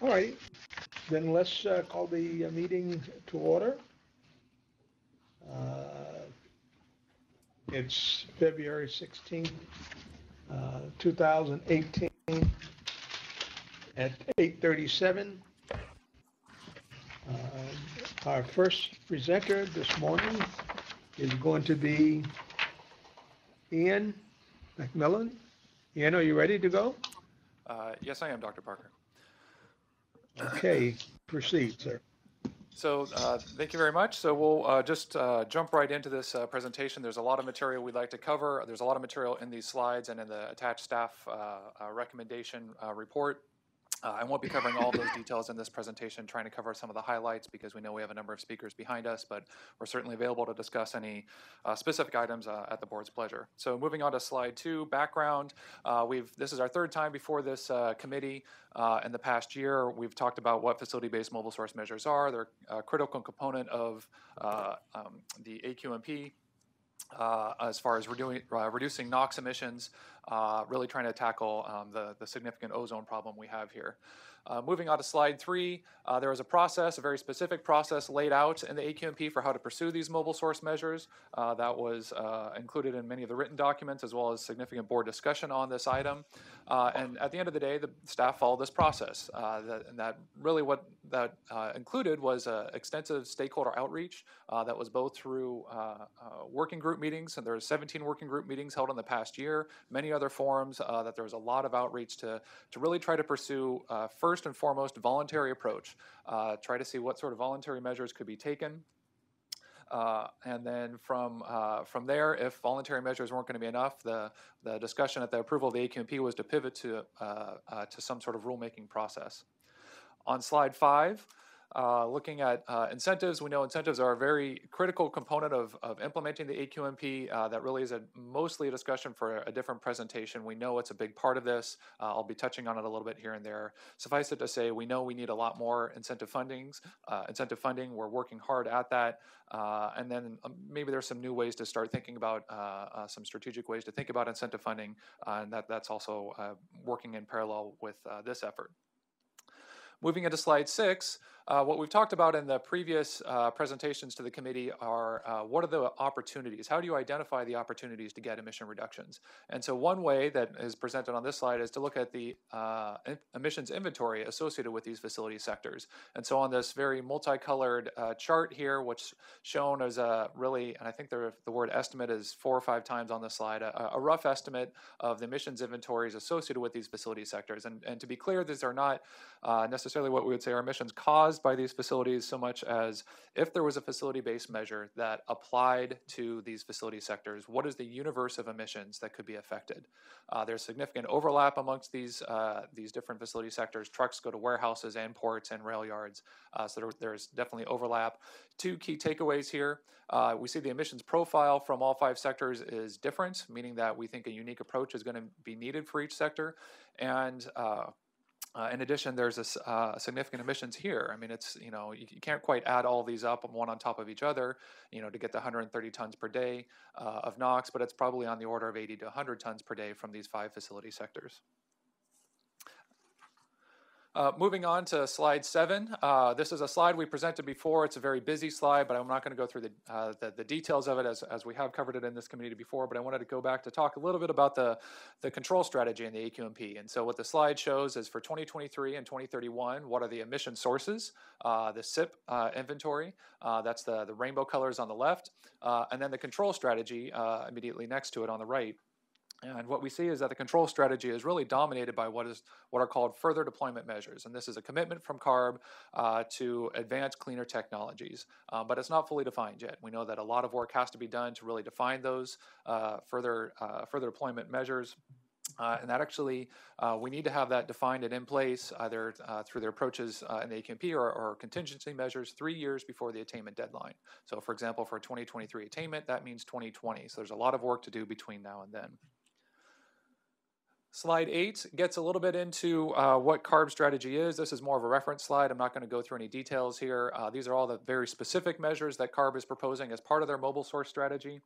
All right, then let's call the meeting to order. It's February 16th, 2018 at 8:37. Our first presenter this morning is going to be Ian McMillan. Ian, are you ready to go? Yes, I am, Dr. Parker. Okay, proceed, sir. So thank you very much. So we'll just jump right into this presentation. There's a lot of material we'd like to cover. There's a lot of material in these slides and in the attached staff recommendation report. I won't be covering all those details in this presentation, trying to cover some of the highlights because we know we have a number of speakers behind us, but we're certainly available to discuss any specific items at the board's pleasure. So moving on to slide 2, background. This is our third time before this committee. In the past year, we've talked about what facility-based mobile source measures are. They're a critical component of the AQMP. As far as reducing NOx emissions, really trying to tackle the significant ozone problem we have here. Moving on to slide 3, there was a very specific process laid out in the AQMP for how to pursue these mobile source measures. That was included in many of the written documents, as well as significant board discussion on this item. And at the end of the day, the staff followed this process. What that included was extensive stakeholder outreach that was both through working group meetings, and there were 17 working group meetings held in the past year, many other forums, that there was a lot of outreach to really try to pursue first and foremost voluntary approach, try to see what sort of voluntary measures could be taken. And then from there, if voluntary measures weren't going to be enough, the discussion at the approval of the AQMP was to pivot to some sort of rulemaking process. On slide 5, looking at incentives, we know incentives are a very critical component of implementing the AQMP. That really is mostly a discussion for a different presentation. We know it's a big part of this. I'll be touching on it a little bit here and there. Suffice it to say, we know we need a lot more incentive funding. We're working hard at that. And then maybe there's some new ways to start thinking about some strategic ways to think about incentive funding, and that's also working in parallel with this effort. Moving into slide 6, what we've talked about in the previous presentations to the committee are what are the opportunities? How do you identify the opportunities to get emission reductions? And so one way that is presented on this slide is to look at the emissions inventory associated with these facility sectors. And so on this very multicolored chart here, which shown as a really, and I think the word estimate is 4 or 5 times on this slide, a rough estimate of the emissions inventories associated with these facility sectors. And to be clear, these are not necessarily what we would say are emissions caused by these facilities so much as if there was a facility-based measure that applied to these facility sectors, what is the universe of emissions that could be affected? There's significant overlap amongst these different facility sectors. Trucks go to warehouses and ports and rail yards, so there's definitely overlap. 2 key takeaways here. We see the emissions profile from all 5 sectors is different, meaning that we think a unique approach is going to be needed for each sector. And in addition, there's a significant emissions here. I mean, it's, you can't quite add all these up one on top of each other, to get the 130 tons per day of NOx, but it's probably on the order of 80 to 100 tons per day from these 5 facility sectors. Moving on to slide 7. This is a slide we presented before. It's a very busy slide, but I'm not going to go through the details of it as we have covered it in this committee before, but I wanted to go back to talk a little bit about the control strategy in the AQMP. And so what the slide shows is for 2023 and 2031, what are the emission sources, the SIP inventory, that's the rainbow colors on the left, and then the control strategy immediately next to it on the right. And what we see is that the control strategy is really dominated by what are called further deployment measures. And this is a commitment from CARB to advance cleaner technologies. But it's not fully defined yet. We know that a lot of work has to be done to really define those further deployment measures. And that actually, we need to have that defined and in place either through their approaches in the AQMP or contingency measures 3 years before the attainment deadline. So for example, for 2023 attainment, that means 2020. So there's a lot of work to do between now and then. Slide 8 gets a little bit into what CARB strategy is. This is more of a reference slide. I'm not going to go through any details here. These are all the very specific measures that CARB is proposing as part of their mobile source strategy.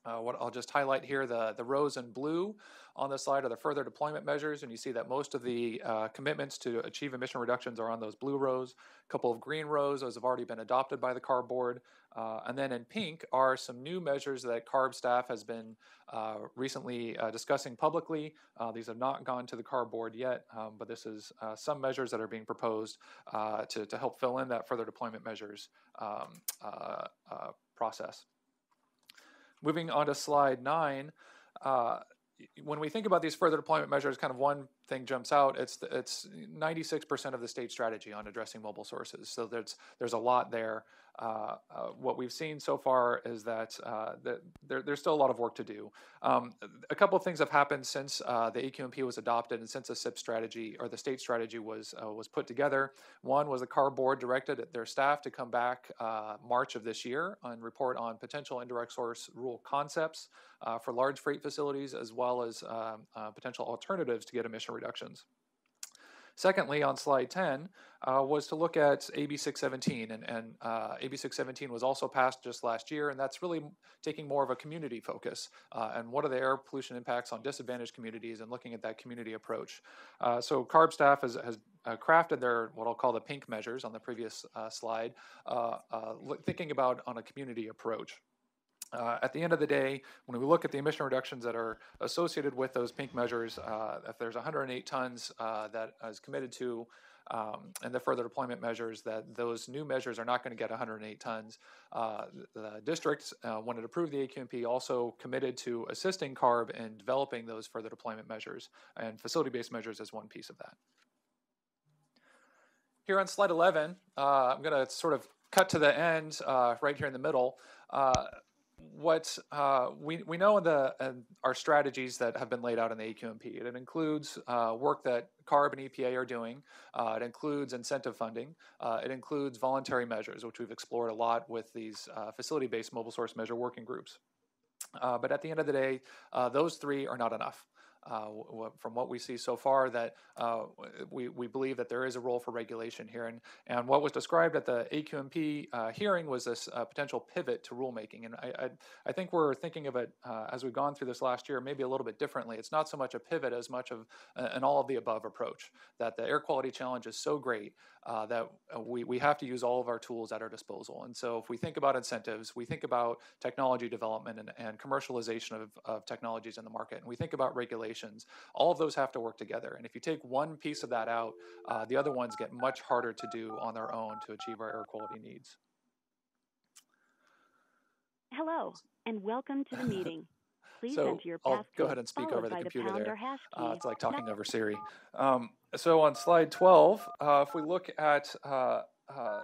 What I'll just highlight here, the rows in blue on the slide are the further deployment measures, and you see that most of the commitments to achieve emission reductions are on those blue rows. A couple of green rows, those have already been adopted by the CARB board. And then in pink are some new measures that CARB staff has been recently discussing publicly. These have not gone to the CARB board yet, but this is some measures that are being proposed to help fill in that further deployment measures process. Moving on to slide 9, when we think about these further deployment measures, kind of one thing jumps out. It's 96% of the state strategy on addressing mobile sources. So there's a lot there. What we've seen so far is that there's still a lot of work to do. A couple of things have happened since the AQMP was adopted and since the SIP strategy or the state strategy was put together. One was the CARB board directed their staff to come back March of this year and report on potential indirect source rule concepts for large freight facilities, as well as potential alternatives to get emission reductions. Secondly, on slide 10, was to look at AB 617, and AB 617 was also passed just last year, and that's really taking more of a community focus, and what are the air pollution impacts on disadvantaged communities, and looking at that community approach. So CARB staff has crafted their, what I'll call the pink measures on the previous slide, thinking about on a community approach. At the end of the day, when we look at the emission reductions that are associated with those pink measures, if there's 108 tons that is committed to and the further deployment measures, that those new measures are not going to get 108 tons. The district, when it approved the AQMP, also committed to assisting CARB in developing those further deployment measures, and facility-based measures is one piece of that. Here on slide 11, I'm going to sort of cut to the end right here in the middle. What we know in our strategies that have been laid out in the AQMP. It includes work that CARB and EPA are doing. It includes incentive funding. It includes voluntary measures, which we've explored a lot with these facility-based mobile source measure working groups. But at the end of the day, those three are not enough. From what we see so far, that we believe that there is a role for regulation here. And what was described at the AQMP hearing was this potential pivot to rulemaking. And I think we're thinking of it as we've gone through this last year, maybe a little bit differently. It's not so much a pivot as much of an all of the above approach, that the air quality challenge is so great that we have to use all of our tools at our disposal. And so if we think about incentives, we think about technology development and commercialization of technologies in the market, and we think about regulations, all of those have to work together. And if you take one piece of that out, the other ones get much harder to do on their own to achieve our air quality needs. Hello, and welcome to the meeting. Please So enter your I'll passcode, go ahead and speak over the followed by computer pound there. or hash key. It's like talking over Siri. So on slide 12, if we look at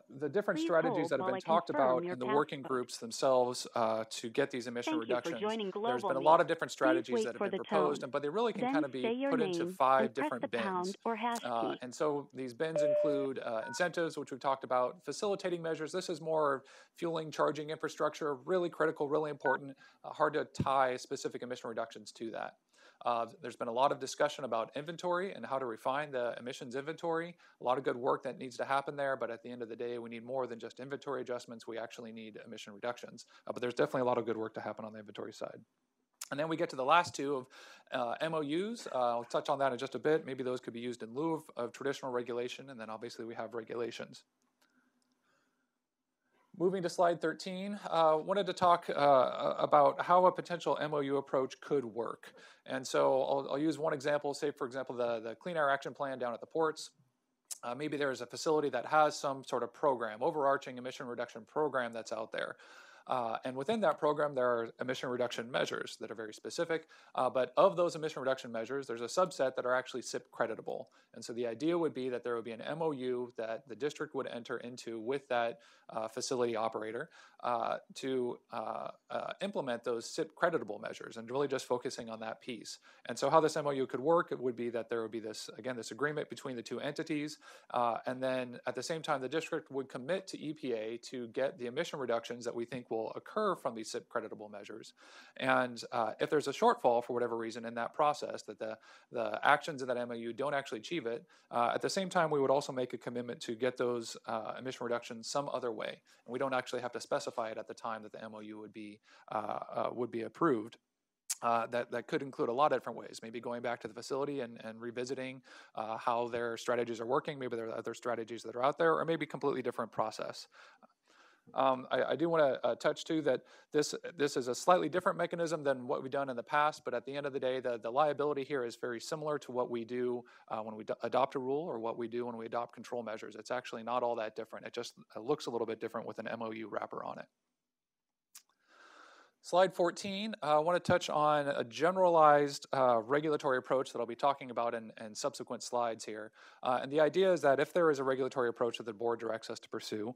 the different Please strategies hold that have while been I talked confirm about your in the working passcode. groups themselves to get these emission Thank you for reductions. joining There's been a Global lot Meet. of different Please strategies wait that have for been the proposed, tone. but they really can Then kind of be say your put into name 5 and press different the bins. pound or hash key. And so these bins include incentives, which we've talked about, facilitating measures. This is more fueling, charging infrastructure, really critical, really important, hard to tie specific emission reductions to that. There's been a lot of discussion about inventory and how to refine the emissions inventory. A lot of good work that needs to happen there, but at the end of the day, we need more than just inventory adjustments. We actually need emission reductions. But there's definitely a lot of good work to happen on the inventory side. And then we get to the last two of MOUs. I'll touch on that in just a bit. Maybe those could be used in lieu of traditional regulation, and then obviously we have regulations. Moving to slide 13, wanted to talk about how a potential MOU approach could work. And so I'll use one example, say for example, the Clean Air Action Plan down at the ports. Maybe there's a facility that has some sort of program, overarching emission reduction program that's out there. And within that program, there are emission reduction measures that are very specific. But of those emission reduction measures, there's a subset that are actually SIP creditable. And so the idea would be that there would be an MOU that the district would enter into with that facility operator to implement those SIP creditable measures, and really just focusing on that piece. And so how this MOU could work, it would be that there would be this, again, this agreement between the two entities. And then at the same time, the district would commit to EPA to get the emission reductions that we think will will occur from these SIP creditable measures. And if there's a shortfall for whatever reason in that process, that the actions in that MOU don't actually achieve it, at the same time, we would also make a commitment to get those emission reductions some other way. And we don't actually have to specify it at the time that the MOU would be approved. That could include a lot of different ways, maybe going back to the facility and revisiting how their strategies are working. Maybe there are other strategies that are out there, or maybe completely different process. I do want to touch too that this is a slightly different mechanism than what we've done in the past, but at the end of the day, the liability here is very similar to what we do when we adopt a rule or what we do when we adopt control measures. It's actually not all that different. It just looks a little bit different with an MOU wrapper on it. Slide 14, I want to touch on a generalized regulatory approach that I'll be talking about in subsequent slides here. And the idea is that if there is a regulatory approach that the board directs us to pursue,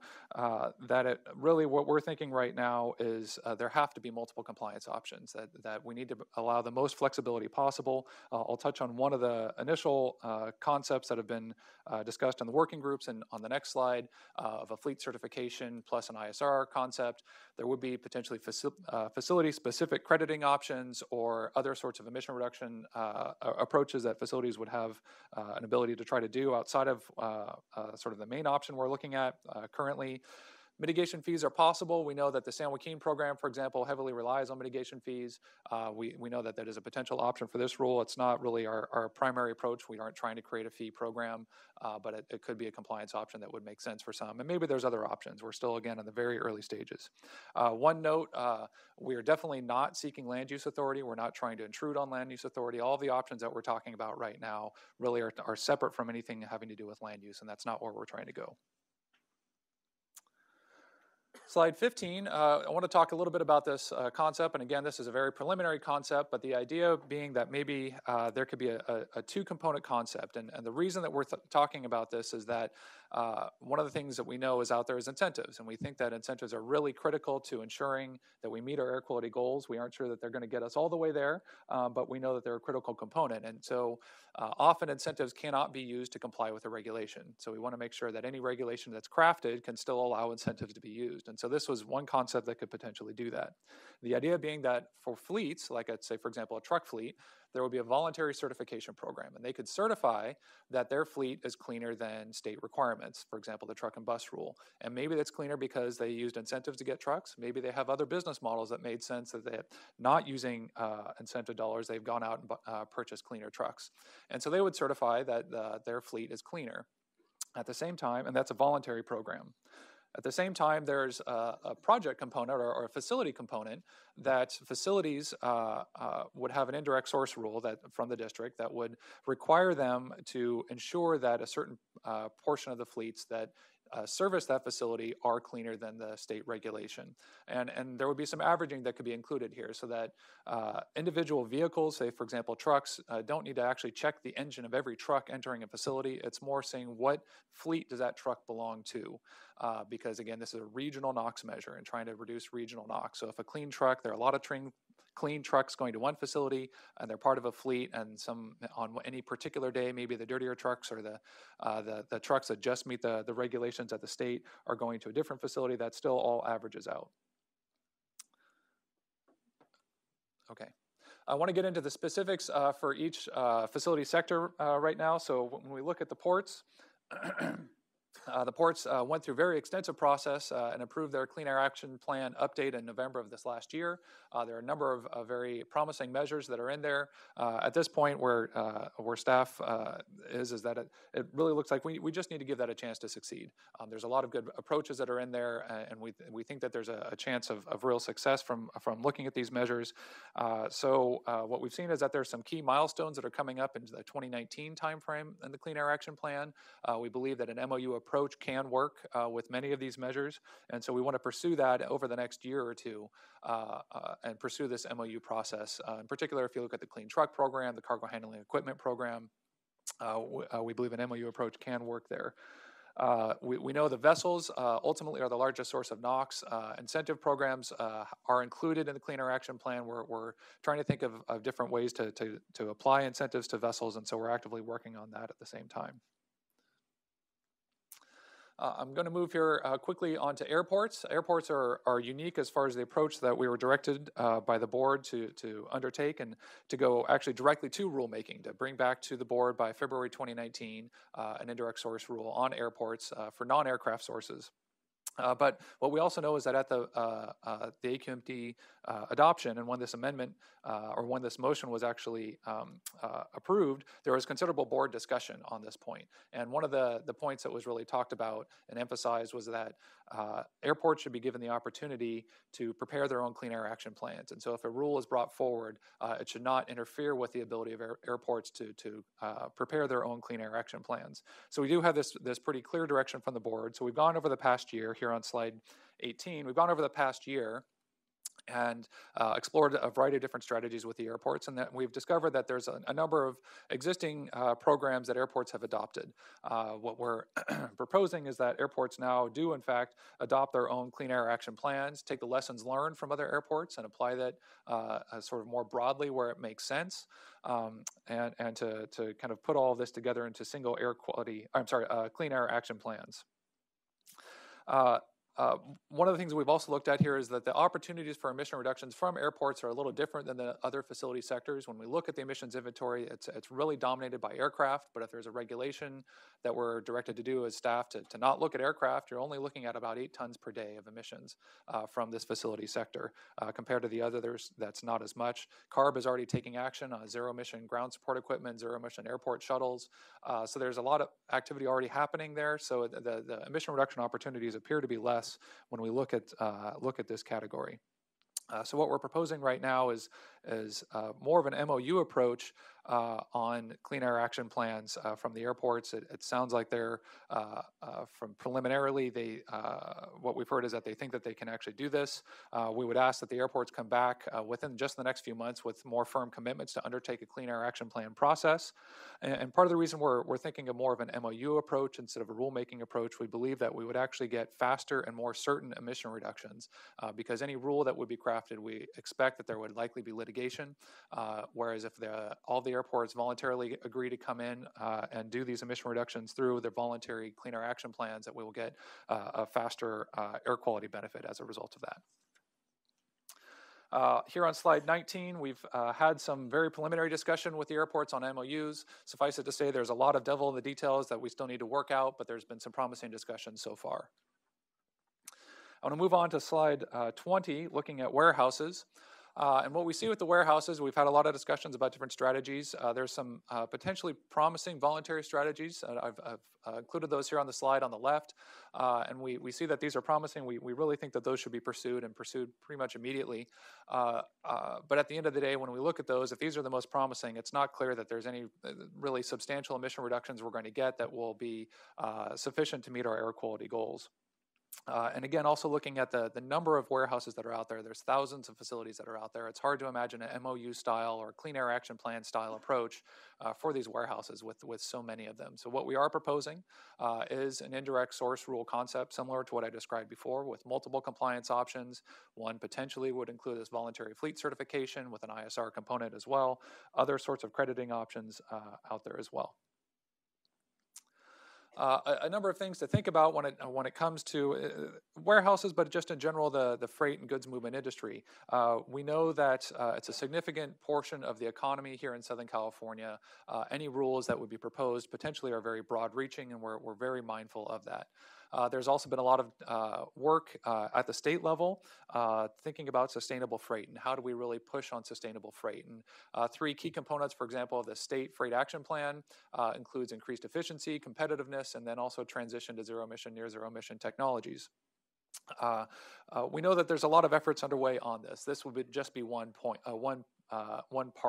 really what we're thinking right now is there have to be multiple compliance options, that we need to allow the most flexibility possible. I'll touch on one of the initial concepts that have been discussed in the working groups and on the next slide of a fleet certification plus an ISR concept. There would be potentially facility-specific crediting options or other sorts of emission reduction approaches that facilities would have an ability to try to do outside of sort of the main option we're looking at currently. Mitigation fees are possible. We know that the San Joaquin program, for example, heavily relies on mitigation fees. We know that that is a potential option for this rule. It's not really our primary approach. We aren't trying to create a fee program, but it could be a compliance option that would make sense for some. And maybe there's other options. We're still, again, in the very early stages. One note, we are definitely not seeking land use authority. We're not trying to intrude on land use authority. All of the options that we're talking about right now really are separate from anything having to do with land use, and that's not where we're trying to go. Slide 15, I want to talk a little bit about this concept, and again, this is a very preliminary concept, but the idea being that maybe there could be a two-component concept, and the reason that we're talking about this is that one of the things that we know is out there is incentives, and we think that incentives are really critical to ensuring that we meet our air quality goals. We aren't sure that they're going to get us all the way there, but we know that they're a critical component, and so often incentives cannot be used to comply with a regulation. So we want to make sure that any regulation that's crafted can still allow incentives to be used. And so this was one concept that could potentially do that. The idea being that for fleets, like I'd say, for example, a truck fleet, there would be a voluntary certification program, and they could certify that their fleet is cleaner than state requirements, for example, the truck and bus rule. And maybe that's cleaner because they used incentives to get trucks. Maybe they have other business models that made sense that they're not using incentive dollars. They've gone out and purchased cleaner trucks. And so they would certify that their fleet is cleaner. At the same time, and that's a voluntary program. At the same time, there's a project component or a facility component that facilities would have an indirect source rule that from the district that would require them to ensure that a certain portion of the fleets that service that facility are cleaner than the state regulation. And there would be some averaging that could be included here so that individual vehicles, say for example trucks, don't need to actually check the engine of every truck entering a facility. It's more saying what fleet does that truck belong to, because again, this is a regional NOx measure and trying to reduce regional NOx. So if a clean truck, there are a lot of clean trucks going to one facility and they're part of a fleet, and some on any particular day, maybe the dirtier trucks or the trucks that just meet the regulations at the state are going to a different facility. That still all averages out. Okay. I want to get into the specifics for each facility sector right now. So when we look at the ports, the ports went through a very extensive process and approved their Clean Air Action Plan update in November of this last year. There are a number of very promising measures that are in there. At this point, where staff is that it really looks like we just need to give that a chance to succeed. There's a lot of good approaches that are in there, and we think that there's a chance of real success from looking at these measures. So what we've seen is that there's some key milestones that are coming up in the 2019 timeframe in the Clean Air Action Plan. We believe that an MOU approach can work with many of these measures, and so we want to pursue that over the next year or two and pursue this MOU process. In particular, if you look at the Clean Truck Program, the Cargo Handling Equipment Program, we believe an MOU approach can work there. We know the vessels ultimately are the largest source of NOx. Incentive programs are included in the Clean Air Action Plan. We're trying to think of different ways to apply incentives to vessels, and so we're actively working on that at the same time. I'm going to move here quickly onto airports. Airports are unique as far as the approach that we were directed by the board to undertake and to go actually directly to rulemaking, to bring back to the board by February 2019 an indirect source rule on airports for non-aircraft sources. But what we also know is that at the AQMD adoption, and when this amendment or when this motion was actually approved, there was considerable board discussion on this point. And one of the points that was really talked about and emphasized was that airports should be given the opportunity to prepare their own clean air action plans. And so if a rule is brought forward, it should not interfere with the ability of airports to prepare their own clean air action plans. So we do have this pretty clear direction from the board. So we've gone over the past year here on slide 18. We've gone over the past year and explored a variety of different strategies with the airports, and that we've discovered that there's a number of existing programs that airports have adopted. What we're proposing is that airports now do, in fact, adopt their own clean air action plans, take the lessons learned from other airports and apply that sort of more broadly where it makes sense, and to kind of put all of this together into single clean air action plans. One of the things we've also looked at here is that the opportunities for emission reductions from airports are a little different than the other facility sectors. When we look at the emissions inventory, it's really dominated by aircraft, but if there's a regulation that we're directed to do as staff to not look at aircraft, you're only looking at about 8 tons per day of emissions from this facility sector. Compared to the others, that's not as much. CARB is already taking action on zero emission ground support equipment, zero emission airport shuttles. So there's a lot of activity already happening there. So the emission reduction opportunities appear to be less when we look at this category. So what we're proposing right now is more of an MOU approach on clean air action plans from the airports. It sounds like they're, from preliminarily, what we've heard is that they think that they can actually do this. We would ask that the airports come back within just the next few months with more firm commitments to undertake a clean air action plan process. And part of the reason we're thinking of more of an MOU approach instead of a rulemaking approach, we believe that we would actually get faster and more certain emission reductions because any rule that would be crafted, we expect that there would likely be litigation, whereas if all the airports voluntarily agree to come in and do these emission reductions through their voluntary clean air action plans, that we will get a faster air quality benefit as a result of that. Here on slide 19, we've had some very preliminary discussion with the airports on MOUs. Suffice it to say, there's a lot of devil in the details that we still need to work out, but there's been some promising discussion so far. I want to move on to slide 20, looking at warehouses. And what we see with the warehouses, we've had a lot of discussions about different strategies. There's some potentially promising voluntary strategies. I've included those here on the slide on the left. And we see that these are promising. We really think that those should be pursued and pursued pretty much immediately. But at the end of the day, when we look at those, if these are the most promising, it's not clear that there's any really substantial emission reductions we're going to get that will be sufficient to meet our air quality goals. And again, also looking at the number of warehouses that are out there, there's thousands of facilities that are out there. It's hard to imagine an MOU style or clean air action plan style approach for these warehouses with so many of them. So what we are proposing is an indirect source rule concept similar to what I described before with multiple compliance options. One potentially would include this voluntary fleet certification with an ISR component as well. Other sorts of crediting options out there as well. A number of things to think about when it comes to warehouses, but just in general the freight and goods movement industry. We know that it's a significant portion of the economy here in Southern California. Any rules that would be proposed potentially are very broad-reaching, and we're very mindful of that. There's also been a lot of work at the state level thinking about sustainable freight and how do we really push on sustainable freight. And 3 key components, for example, of the state freight action plan includes increased efficiency, competitiveness, and then also transition to zero emission, near zero emission technologies. We know that there's a lot of efforts underway on this. This would just be one part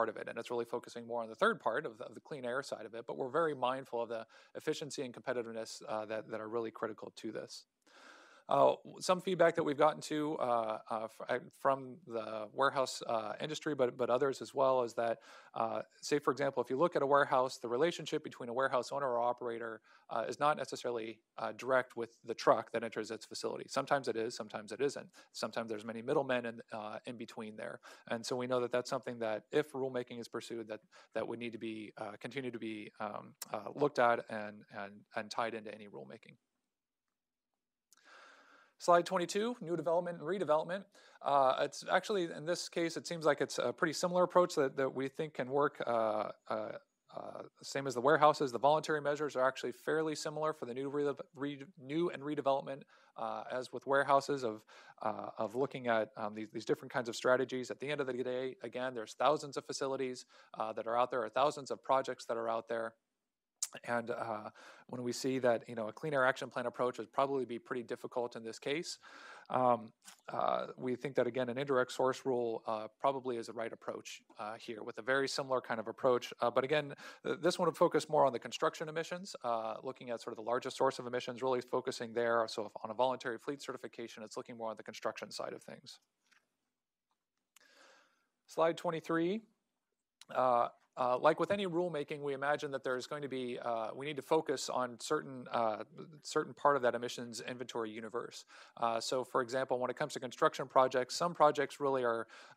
of it, and it's really focusing more on the third part of the clean air side of it, but we're very mindful of the efficiency and competitiveness that are really critical to this. Some feedback that we've gotten to from the warehouse industry, but others as well, is that, say, for example, if you look at a warehouse, the relationship between a warehouse owner or operator is not necessarily direct with the truck that enters its facility. Sometimes it is, sometimes it isn't. Sometimes there's many middlemen in between there. And so we know that that's something that, if rulemaking is pursued, that would need to be continue to be looked at and tied into any rulemaking. Slide 22, new development and redevelopment. It's actually, in this case, it seems like it's a pretty similar approach that we think can work. Same as the warehouses, the voluntary measures are actually fairly similar for the new and redevelopment as with warehouses of looking at these different kinds of strategies. At the end of the day, again, there's thousands of facilities that are out there, or thousands of projects that are out there. And when we see that, a clean air action plan approach would probably be pretty difficult in this case, we think that, again, an indirect source rule probably is the right approach here, with a very similar kind of approach. But again, this one would focus more on the construction emissions, looking at sort of the largest source of emissions, really focusing there. So if on a voluntary fleet certification, it's looking more on the construction side of things. Slide 23. Like with any rulemaking, we imagine that there's going to be, we need to focus on certain part of that emissions inventory universe. So for example, when it comes to construction projects, some projects really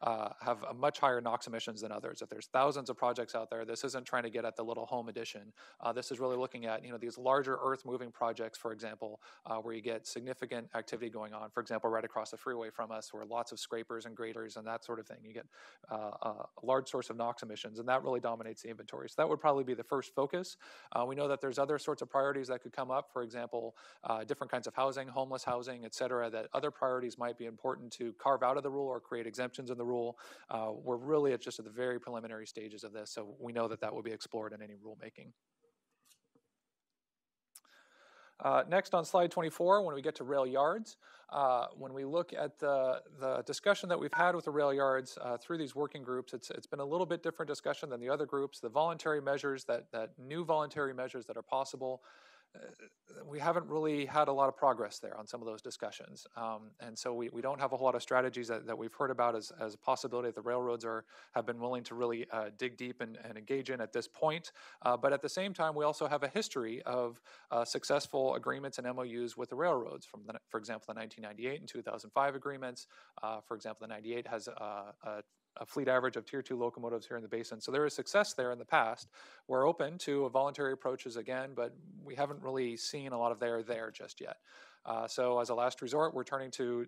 have a much higher NOx emissions than others. If there's thousands of projects out there, this isn't trying to get at the little home edition. This is really looking at, these larger earth moving projects, for example, where you get significant activity going on. For example, right across the freeway from us, where lots of scrapers and graders and that sort of thing. You get a large source of NOx emissions, and that really dominates the inventory. So that would probably be the first focus. We know that there's other sorts of priorities that could come up. For example, different kinds of housing, homeless housing, et cetera, that other priorities might be important to carve out of the rule or create exemptions in the rule. We're really just at the very preliminary stages of this, so we know that that will be explored in any rulemaking. Next on slide 24, when we get to rail yards, when we look at the discussion that we've had with the rail yards through these working groups, it's been a little bit different discussion than the other groups. The voluntary measures, that new voluntary measures that are possible, we haven't really had a lot of progress there on some of those discussions. And so we don't have a whole lot of strategies that we've heard about as a possibility that the railroads have been willing to really dig deep and engage in at this point. But at the same time, we also have a history of successful agreements and MOUs with the railroads, for example, the 1998 and 2005 agreements. For example, the 98 has a fleet average of Tier 2 locomotives here in the basin. So there is success there in the past. We're open to voluntary approaches again, but we haven't really seen a lot of there just yet. So as a last resort, we're turning to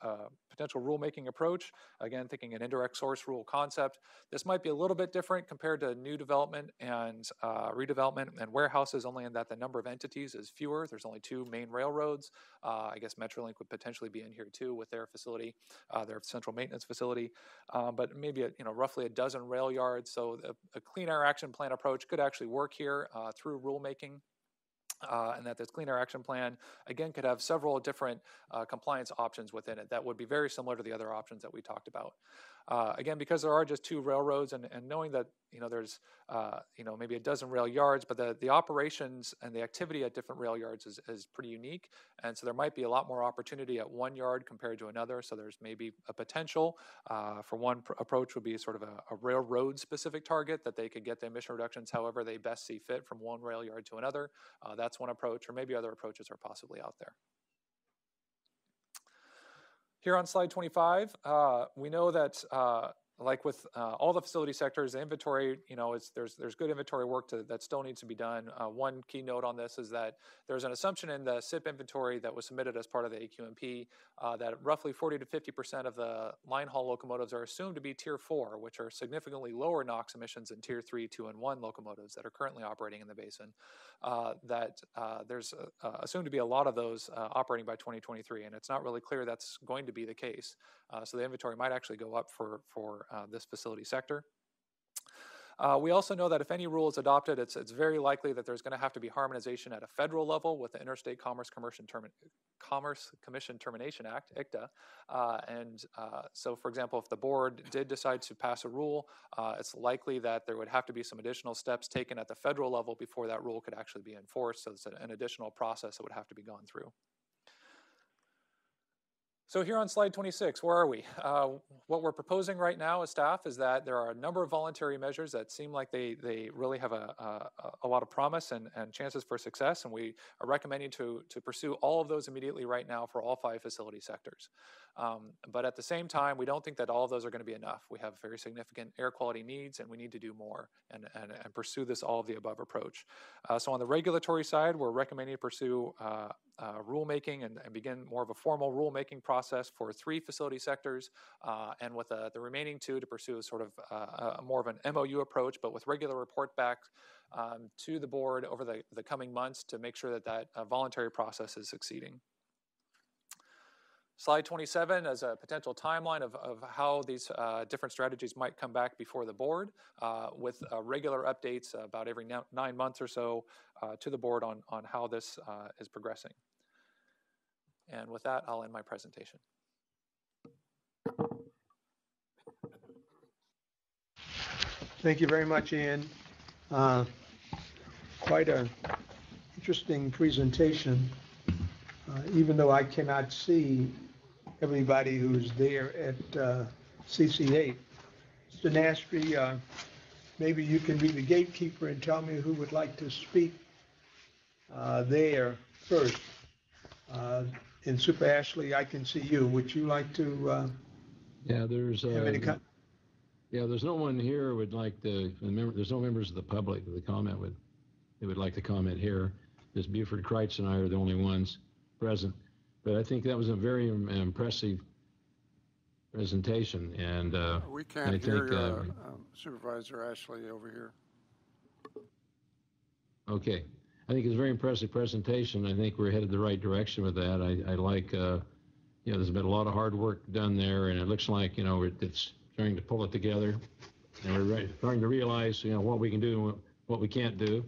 a potential rulemaking approach, again, thinking an indirect source rule concept. This might be a little bit different compared to new development and redevelopment and warehouses, only in that the number of entities is fewer. There's only 2 main railroads. I guess Metrolink would potentially be in here too with their facility, their central maintenance facility, but maybe roughly a dozen rail yards. So a clean air action plan approach could actually work here through rulemaking. And that this clean air action plan, again, could have several different compliance options within it that would be very similar to the other options that we talked about. Again, because there are just 2 railroads, and knowing that there's maybe a dozen rail yards, but the operations and the activity at different rail yards is pretty unique, and so there might be a lot more opportunity at one yard compared to another. So there's maybe a potential for one approach would be sort of a railroad specific target that they could get the emission reductions however they best see fit from one rail yard to another. That's one approach, or maybe other approaches are possibly out there. Here on slide 25, we know that like with all the facility sectors, the inventory, there's good inventory work that still needs to be done. One key note on this is that there's an assumption in the SIP inventory that was submitted as part of the AQMP that roughly 40 to 50% of the line haul locomotives are assumed to be Tier 4, which are significantly lower NOx emissions than Tier 3, 2, and 1 locomotives that are currently operating in the basin. There's assumed to be a lot of those operating by 2023, and it's not really clear that's going to be the case. So the inventory might actually go up for this facility sector. We also know that if any rule is adopted, it's very likely that there's going to have to be harmonization at a federal level with the Interstate Commerce Commission Termination Act, ICTA. So, for example, if the board did decide to pass a rule, it's likely that there would have to be some additional steps taken at the federal level before that rule could actually be enforced. So it's an additional process that would have to be gone through. So here on slide 26, where are we? What we're proposing right now as staff is that there are a number of voluntary measures that seem like they really have a lot of promise and chances for success, and we are recommending to pursue all of those immediately right now for all 5 facility sectors. But at the same time, we don't think that all of those are going to be enough. We have very significant air quality needs, and we need to do more and pursue this all of the above approach. So on the regulatory side, we're recommending to pursue rulemaking and begin more of a formal rulemaking process for 3 facility sectors, and with the remaining 2 to pursue sort of more of an MOU approach, but with regular report back to the board over the coming months to make sure that voluntary process is succeeding. Slide 27 as a potential timeline of how these different strategies might come back before the board, with regular updates about every 9 months or so to the board on how this is progressing. And with that, I'll end my presentation. Thank you very much, Ian. Quite an interesting presentation, even though I cannot see everybody who's there at CC8. Mr. Nastry, maybe you can be the gatekeeper and tell me who would like to speak there first. And Super Ashley, I can see you. Would you like to there's have any there's no one here who would like to, there's no members of the public that would like to comment here. Just Buford Kreitz and I are the only ones present. But I think that was a very impressive presentation, and we can't hear Supervisor Ashley over here. Okay, I think it's a very impressive presentation. I think we're headed the right direction with that. I like, there's been a lot of hard work done there, and it looks like it's trying to pull it together, and we're trying to realize what we can do and what we can't do.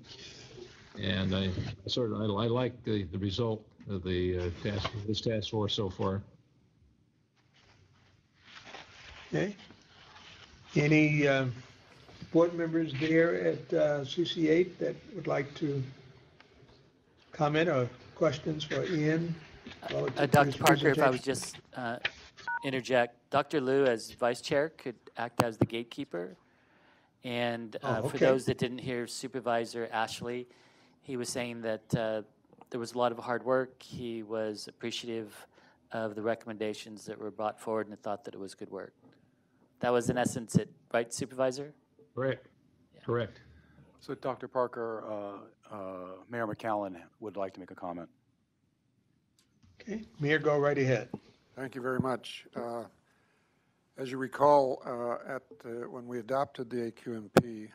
And I like the result of this task force so far. Okay. Any board members there at CC8 that would like to comment or questions for Ian? Dr. Parker, if I was just interject, Dr. Liu as vice chair could act as the gatekeeper. And for those that didn't hear Supervisor Ashley, he was saying that there was a lot of hard work. He was appreciative of the recommendations that were brought forward and thought that it was good work. That was in essence it, right, Supervisor? Correct. Yeah. Correct. So, Dr. Parker, Mayor McCallan would like to make a comment. Okay, Mayor, go right ahead. Thank you very much. As you recall, when we adopted the AQMP,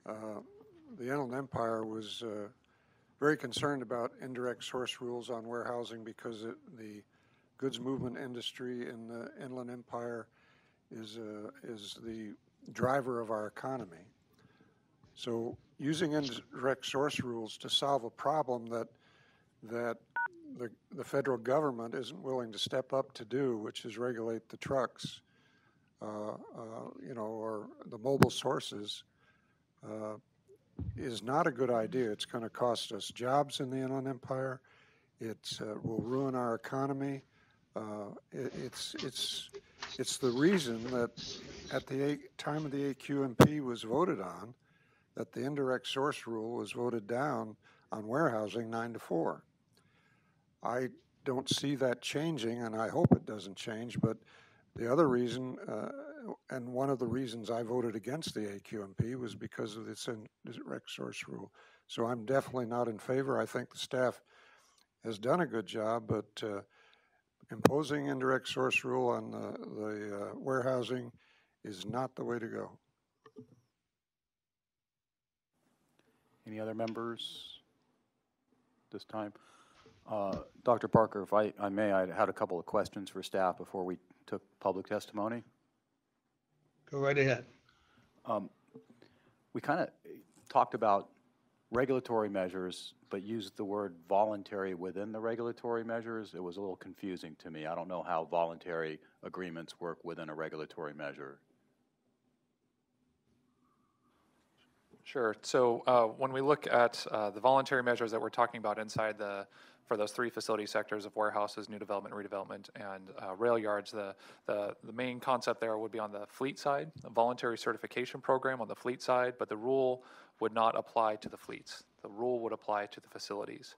the Inland Empire was very concerned about indirect source rules on warehousing because the goods movement industry in the Inland Empire is the driver of our economy. So using indirect source rules to solve a problem that the federal government isn't willing to step up to do, which is regulate the trucks, or the mobile sources, is not a good idea. It's going to cost us jobs in the Inland Empire. It will ruin our economy. It's the reason that at the time of the AQMP was voted on, that the indirect source rule was voted down on warehousing 9-4. I don't see that changing, and I hope it doesn't change, but the other reason, and one of the reasons I voted against the AQMP was because of this indirect source rule. So I'm definitely not in favor. I think the staff has done a good job, but imposing indirect source rule on the warehousing is not the way to go. Any other members this time? Dr. Parker, if I may, I had a couple of questions for staff before we took public testimony. Go right ahead. We kind of talked about regulatory measures, but used the word voluntary within the regulatory measures. It was a little confusing to me. I don't know how voluntary agreements work within a regulatory measure. Sure. So when we look at the voluntary measures that we're talking about inside for those 3 facility sectors of warehouses, new development, redevelopment, and rail yards, the main concept there would be on the fleet side, a voluntary certification program on the fleet side, but the rule would not apply to the fleets. The rule would apply to the facilities.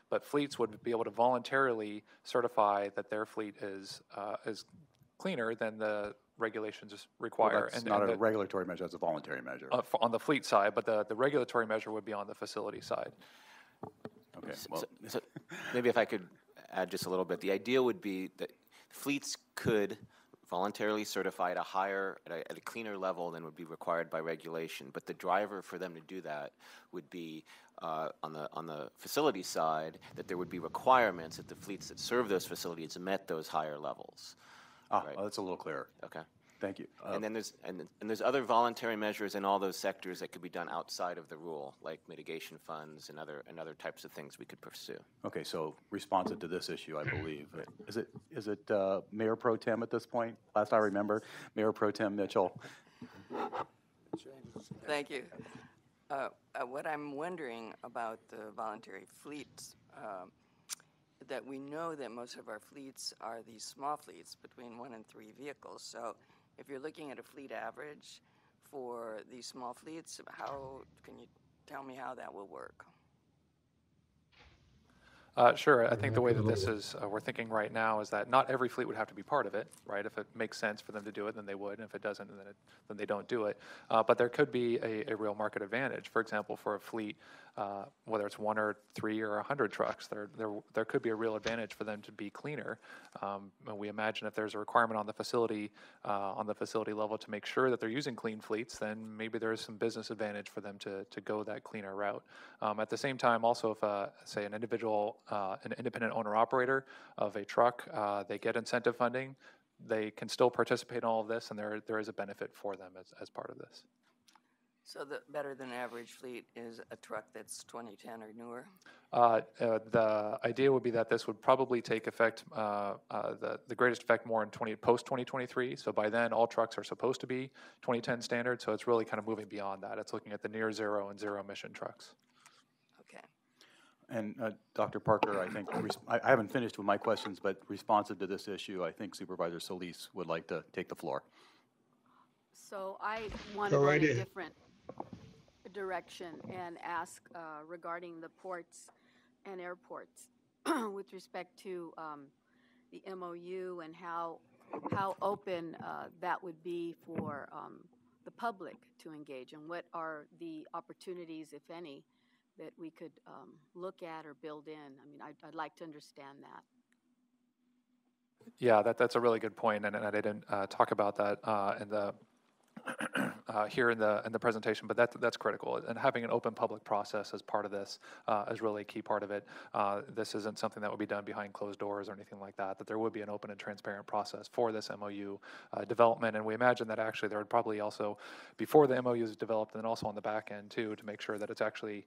But fleets would be able to voluntarily certify that their fleet is cleaner than the regulations require. Well, that's not a regulatory measure, that's a voluntary measure. On the fleet side, but the regulatory measure would be on the facility side. Okay, well, So maybe if I could add just a little bit, the idea would be that fleets could voluntarily certify at a cleaner level than would be required by regulation. But the driver for them to do that would be on the facility side, that there would be requirements that the fleets that serve those facilities met those higher levels. right. Well, that's a little clearer. Okay. Thank you. And then there's other voluntary measures in all those sectors that could be done outside of the rule, like mitigation funds and other types of things we could pursue. Okay, so responsive to this issue, I believe. Is it Mayor Pro Tem at this point? Last I remember, Mayor Pro Tem Mitchell. Thank you. What I'm wondering about the voluntary fleets, that we know that most of our fleets are these small fleets between 1 and 3 vehicles. So if you're looking at a fleet average for these small fleets, how can you tell me how that will work? Sure. I think the way that this is, we're thinking right now is that not every fleet would have to be part of it, right? If it makes sense for them to do it, then they would. And if it doesn't, then they don't do it. But there could be a real market advantage. For example, for a fleet, whether it's 1 or 3 or 100 trucks, there could be a real advantage for them to be cleaner. And we imagine if there's a requirement on the facility level to make sure that they're using clean fleets, then maybe there is some business advantage for them to go that cleaner route. At the same time, also, if say an independent owner-operator of a truck, they get incentive funding, they can still participate in all of this, and there is a benefit for them as part of this. So the better than average fleet is a truck that's 2010 or newer? The idea would be that this would probably take effect, the greatest effect more in post-2023. So by then, all trucks are supposed to be 2010 standard, so it's really kind of moving beyond that. It's looking at the near zero and zero emission trucks. Okay. And Dr. Parker, I think, I haven't finished with my questions, but responsive to this issue, I think Supervisor Solis would like to take the floor. So I want to go in a different direction and ask regarding the ports and airports with respect to the MOU and how open that would be for the public to engage, and what are the opportunities, if any, that we could look at or build in. I mean, I'd like to understand that. Yeah, that's a really good point, and I didn't talk about that in the here in the presentation, but that's critical. And having an open public process as part of this is really a key part of it. This isn't something that would be done behind closed doors or anything like that. That there would be an open and transparent process for this MOU development, and we imagine that actually there would probably also, before the MOU is developed, and then also on the back end too, to make sure that it's actually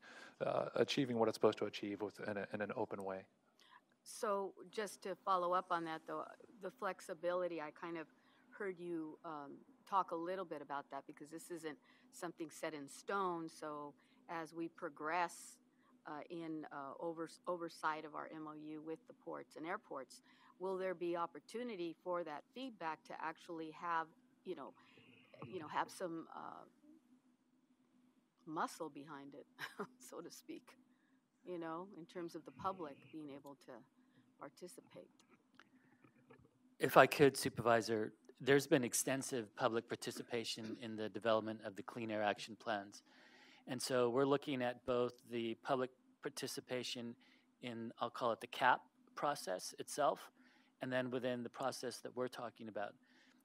achieving what it's supposed to achieve in an open way. So just to follow up on that, though, the flexibility, I kind of heard you talk a little bit about that, because this isn't something set in stone. So as we progress in oversight of our MOU with the ports and airports, will there be opportunity for that feedback to actually have, have some muscle behind it, so to speak, in terms of the public being able to participate? If I could, Supervisor, there's been extensive public participation in the development of the Clean Air Action Plans. And so we're looking at both the public participation in, I'll call it the CAP process itself, and then within the process that we're talking about.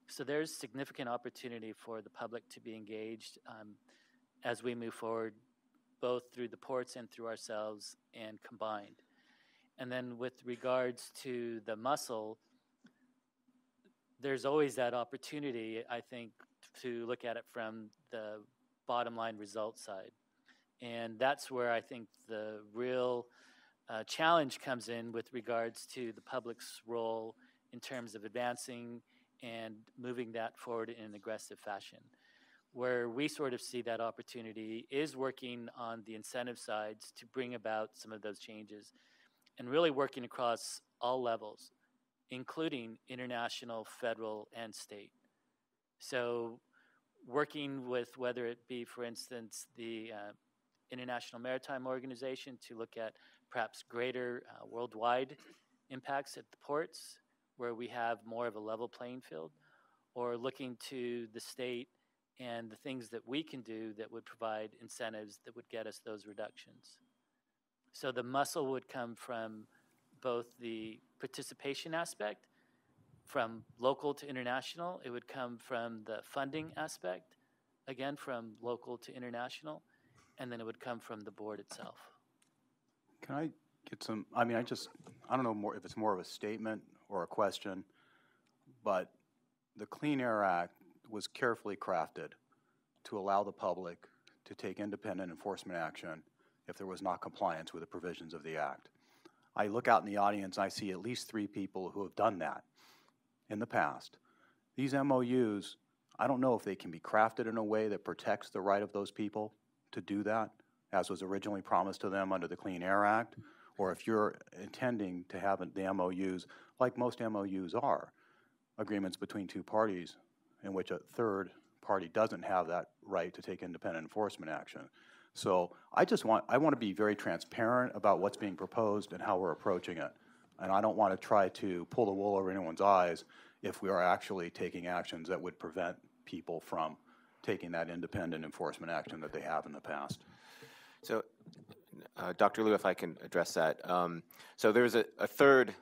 So there's significant opportunity for the public to be engaged as we move forward, both through the ports and through ourselves and combined. And then with regards to the muscle, there's always that opportunity, I think, to look at it from the bottom line result side. And that's where I think the real challenge comes in with regards to the public's role in terms of advancing and moving that forward in an aggressive fashion. Where we sort of see that opportunity is working on the incentive sides to bring about some of those changes, and really working across all levels, including international, federal, and state. So working with, whether it be, for instance, the International Maritime Organization to look at perhaps greater worldwide impacts at the ports, where we have more of a level playing field, or looking to the state and the things that we can do that would provide incentives that would get us those reductions. So the muscle would come from both the participation aspect, from local to international. It would come from the funding aspect, again, from local to international, and then it would come from the board itself. Can I get some, I mean, I don't know more if it's more of a statement or a question, but the Clean Air Act was carefully crafted to allow the public to take independent enforcement action if there was not compliance with the provisions of the Act. I look out in the audience, I see at least 3 people who have done that in the past. These MOUs, I don't know if they can be crafted in a way that protects the right of those people to do that, as was originally promised to them under the Clean Air Act, or if you're intending to have the MOUs, like most MOUs are, agreements between 2 parties in which a third party doesn't have that right to take independent enforcement action. So I want to be very transparent about what's being proposed and how we're approaching it. And I don't want to try to pull the wool over anyone's eyes if we are actually taking actions that would prevent people from taking that independent enforcement action that they have in the past. So, Dr. Liu, if I can address that. So there's a third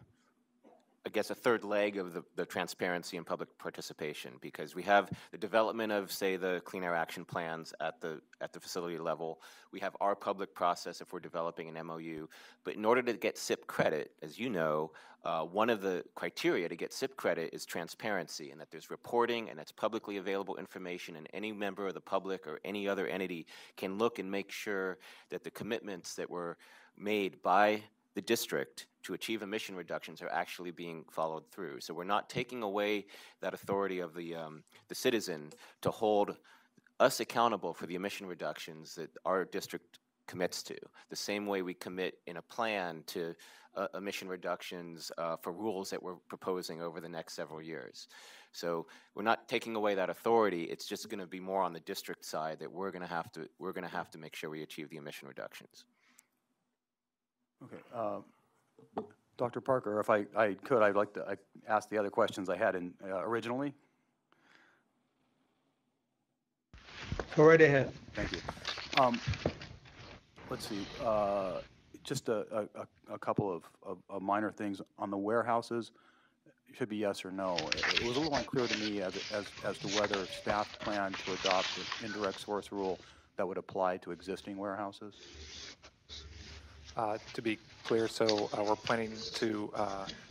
leg of the transparency and public participation, because we have the development of, say, the Clean Air Action Plans at the facility level. We have our public process if we're developing an MOU. But in order to get SIP credit, as you know, one of the criteria to get SIP credit is transparency, and that there's reporting and that's publicly available information, and any member of the public or any other entity can look and make sure that the commitments that were made by the district to achieve emission reductions are actually being followed through. So we're not taking away that authority of the citizen to hold us accountable for the emission reductions that our district commits to, the same way we commit in a plan to emission reductions for rules that we're proposing over the next several years. So we're not taking away that authority. It's just going to be more on the district side that we're going to have to make sure we achieve the emission reductions. Okay, Dr. Parker, if I could, I'd like to ask the other questions I had originally. Go right ahead. Thank you. Let's see, just a couple of minor things on the warehouses. It should be yes or no. It was a little unclear to me as to whether staff planned to adopt an indirect source rule that would apply to existing warehouses. To be clear, so we're planning to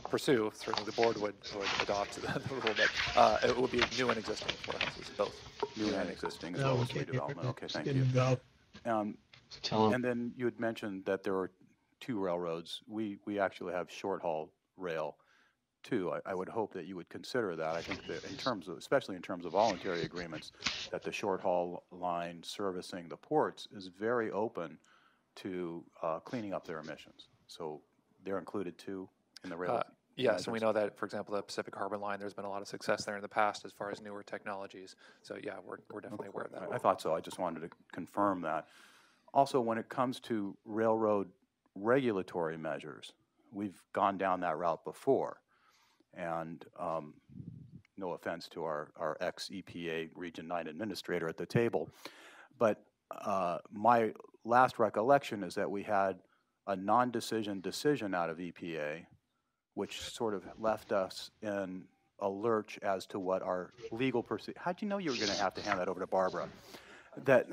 pursue, certainly the board would adopt the rule, but it would be new and existing warehouses, both. New and existing, as well as redevelopment. Okay, thank you. And then you had mentioned that there are 2 railroads. We actually have short haul rail too. I would hope that you would consider that. I think that in terms of, especially in terms of voluntary agreements, that the short haul line servicing the ports is very open to cleaning up their emissions. So they're included too in the rail? Yes, and we know that, for example, the Pacific Harbor Line, there's been a lot of success there in the past as far as newer technologies. So yeah, we're definitely aware of that. I thought so. I just wanted to confirm that. Also, when it comes to railroad regulatory measures, we've gone down that route before. And no offense to our ex-EPA Region 9 administrator at the table, but my last recollection is that we had a non-decision decision out of EPA, which sort of left us in a lurch as to what our legal procedure. How'd you know you were going to have to hand that over to Barbara? That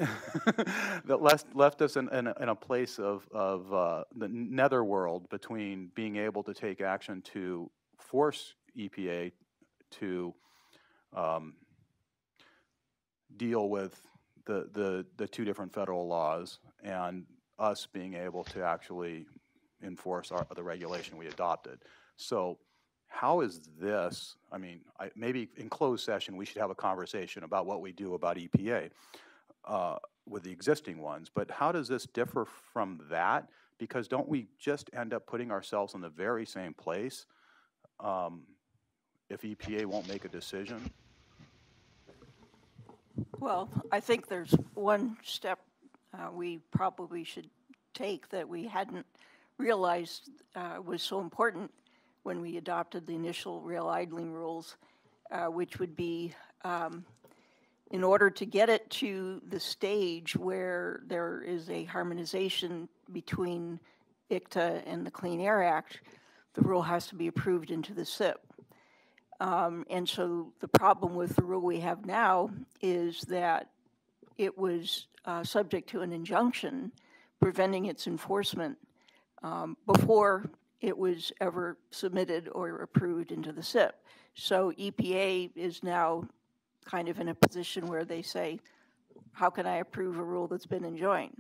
that left us in a place of the netherworld between being able to take action to force EPA to deal with the 2 different federal laws and us being able to actually enforce the regulation we adopted. So how is this, I mean, maybe in closed session we should have a conversation about what we do about EPA with the existing ones, but how does this differ from that? Because don't we just end up putting ourselves in the very same place if EPA won't make a decision? Well, I think there's one step we probably should take that we hadn't realized was so important when we adopted the initial rail idling rules, which would be in order to get it to the stage where there is a harmonization between ICTA and the Clean Air Act, the rule has to be approved into the SIP. And so the problem with the rule we have now is that it was subject to an injunction preventing its enforcement before it was ever submitted or approved into the SIP. So EPA is now kind of in a position where they say, how can I approve a rule that's been enjoined?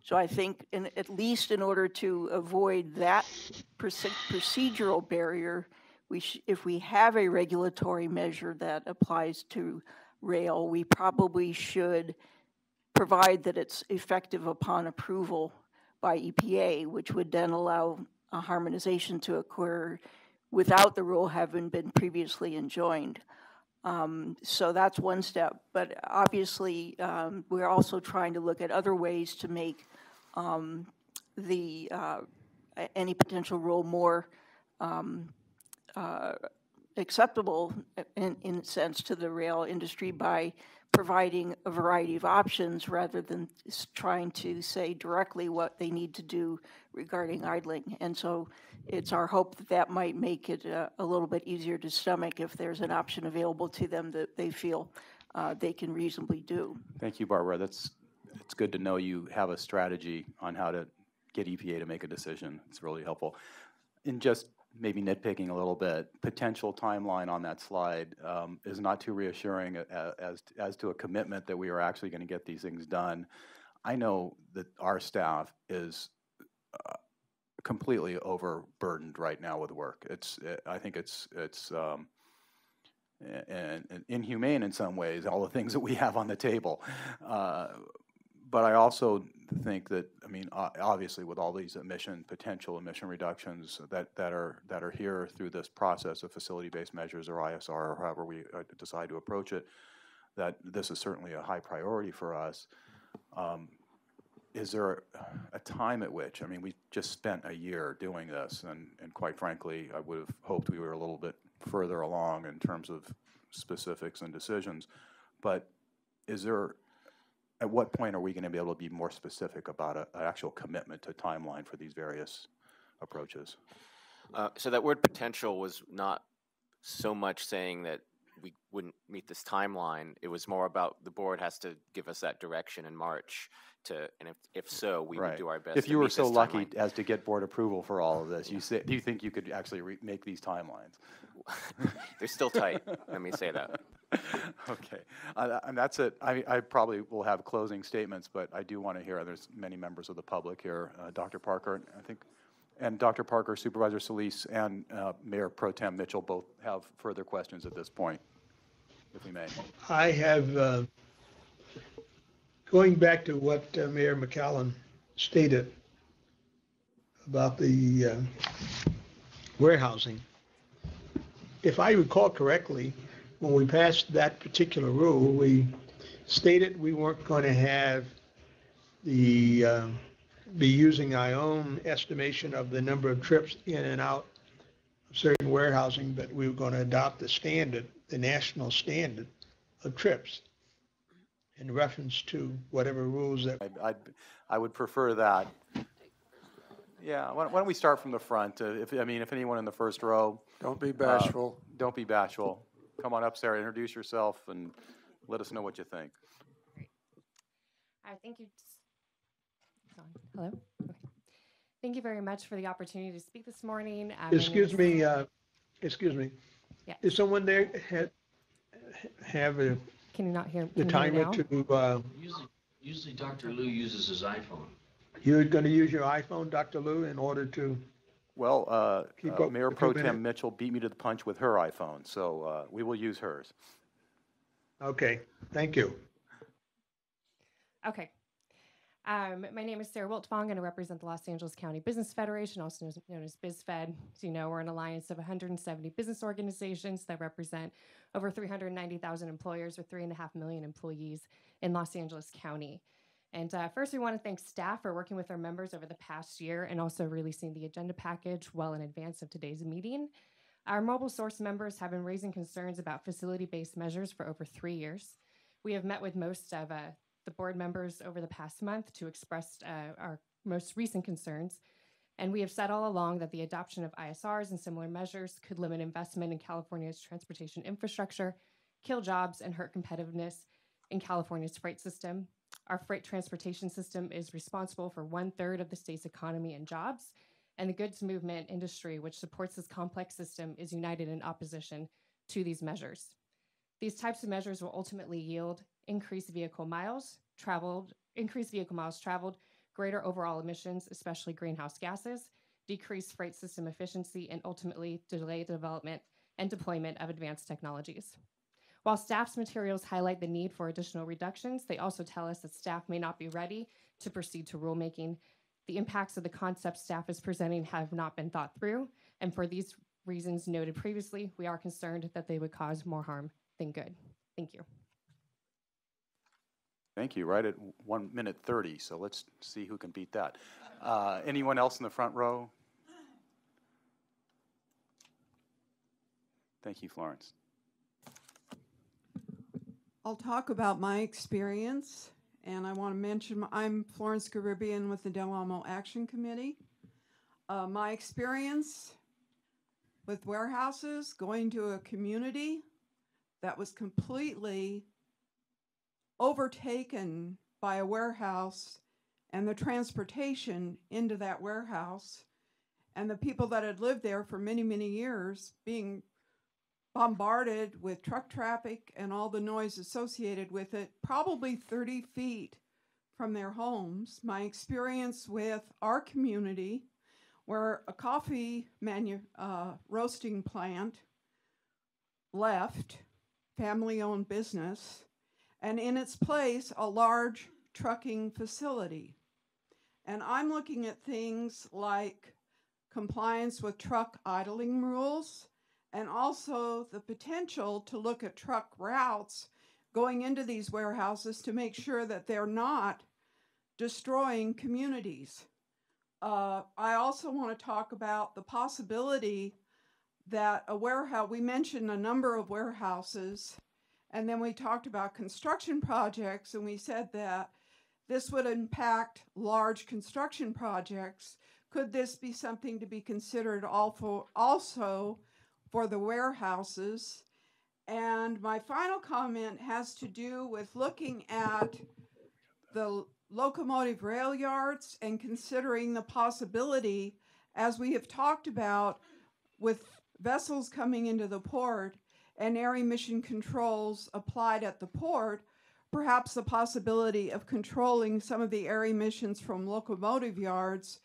So I think at least in order to avoid that procedural barrier, if we have a regulatory measure that applies to rail, we probably should provide that it's effective upon approval by EPA, which would then allow a harmonization to occur without the rule having been previously enjoined. So that's one step. But obviously, we're also trying to look at other ways to make any potential rule more acceptable in a sense to the rail industry by providing a variety of options rather than trying to say directly what they need to do regarding idling. And so it's our hope that that might make it a little bit easier to stomach if there's an option available to them that they feel they can reasonably do. Thank you, Barbara. It's good to know you have a strategy on how to get EPA to make a decision. It's really helpful. And just maybe nitpicking a little bit, potential timeline on that slide is not too reassuring as to a commitment that we are actually going to get these things done. I know that our staff is completely overburdened right now with work. I think it's and inhumane in some ways, all the things that we have on the table. But I also think that, I mean, obviously with all these potential emission reductions that are here through this process of facility-based measures or ISR or however we decide to approach it, that this is certainly a high priority for us. Is there a time at which, I mean, we just spent a year doing this, and quite frankly, I would have hoped we were a little bit further along in terms of specifics and decisions, but at what point are we going to be able to be more specific about an actual commitment to timeline for these various approaches? So that word potential was not so much saying that we wouldn't meet this timeline. It was more about the board has to give us that direction in March and if so, we would do our best. If you were so lucky as to get board approval for all of this, do you think you could actually make these timelines? They're still tight. Let me say that. Okay, and that's it. I probably will have closing statements, but I do want to hear. There's many members of the public here. Dr. Parker, I think, and Dr. Parker, Supervisor Solis, and Mayor Pro Tem Mitchell both have further questions at this point, if we may. I have, going back to what Mayor McCallum stated about the warehousing. If I recall correctly, when we passed that particular rule, we stated we weren't going to have be using our own estimation of the number of trips in and out of certain warehousing, but we were going to adopt the standard, the national standard of trips in reference to whatever rules that. I would prefer that. Yeah, why don't we start from the front? If anyone in the first row. Don't be bashful. Don't be bashful. Come on up, Sarah, introduce yourself and let us know what you think. Great. Thank you. Hello. Okay. Thank you very much for the opportunity to speak this morning. Excuse me. Yeah. Is someone there have a? Can you not hear? The timer to. Usually, Dr. Liu uses his iPhone. You're going to use your iPhone, Dr. Liu, in order to. Well, Mayor Pro Tem Mitchell beat me to the punch with her iPhone, so we will use hers. Okay, thank you. Okay. My name is Sarah Wiltfong, and I represent the Los Angeles County Business Federation, also known as BizFed. As you know, we're an alliance of 170 business organizations that represent over 390,000 employers with 3.5 million employees in Los Angeles County. And first, we want to thank staff for working with our members over the past year and also releasing the agenda package well in advance of today's meeting. Our mobile source members have been raising concerns about facility-based measures for over 3 years. We have met with most of the board members over the past month to express our most recent concerns. And we have said all along that the adoption of ISRs and similar measures could limit investment in California's transportation infrastructure, kill jobs, and hurt competitiveness in California's freight system. Our freight transportation system is responsible for 1/3 of the state's economy and jobs, and the goods movement industry, which supports this complex system, is united in opposition to these measures. These types of measures will ultimately yield increased vehicle miles traveled, greater overall emissions, especially greenhouse gases, decreased freight system efficiency, and ultimately delay development and deployment of advanced technologies. While staff's materials highlight the need for additional reductions, they also tell us that staff may not be ready to proceed to rulemaking. The impacts of the concepts staff is presenting have not been thought through, and for these reasons noted previously, we are concerned that they would cause more harm than good. Thank you. Thank you. Right at 1 minute 30, so let's see who can beat that. Anyone else in the front row? Thank you, Florence. I'll talk about my experience, and I want to mention I'm Florence Caribbean with the Del Amo Action Committee. My experience with warehouses, going to a community that was completely overtaken by a warehouse and the transportation into that warehouse, and the people that had lived there for many, many years being bombarded with truck traffic and all the noise associated with it, probably 30 feet from their homes. My experience with our community, where a coffee roasting plant left, family-owned business, and in its place, a large trucking facility. And I'm looking at things like compliance with truck idling rules, and also the potential to look at truck routes going into these warehouses to make sure that they're not destroying communities. I also want to talk about the possibility that a warehouse, we mentioned a number of warehouses, and then we talked about construction projects, and we said that this would impact large construction projects. Could this be something to be considered also for the warehouses? And my final comment has to do with looking at the locomotive rail yards and considering the possibility, as we have talked about, with vessels coming into the port and air emission controls applied at the port, perhaps the possibility of controlling some of the air emissions from locomotive yards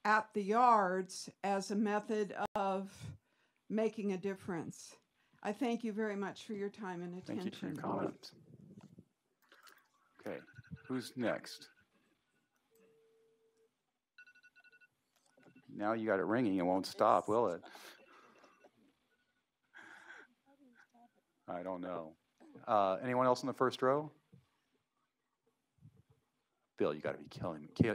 at the yards as a method of making a difference. I thank you very much for your time and attention. Thank you for your comments. Okay, who's next? Now you got it ringing, it won't stop, will it? I don't know. Anyone else in the first row? Bill, you got to be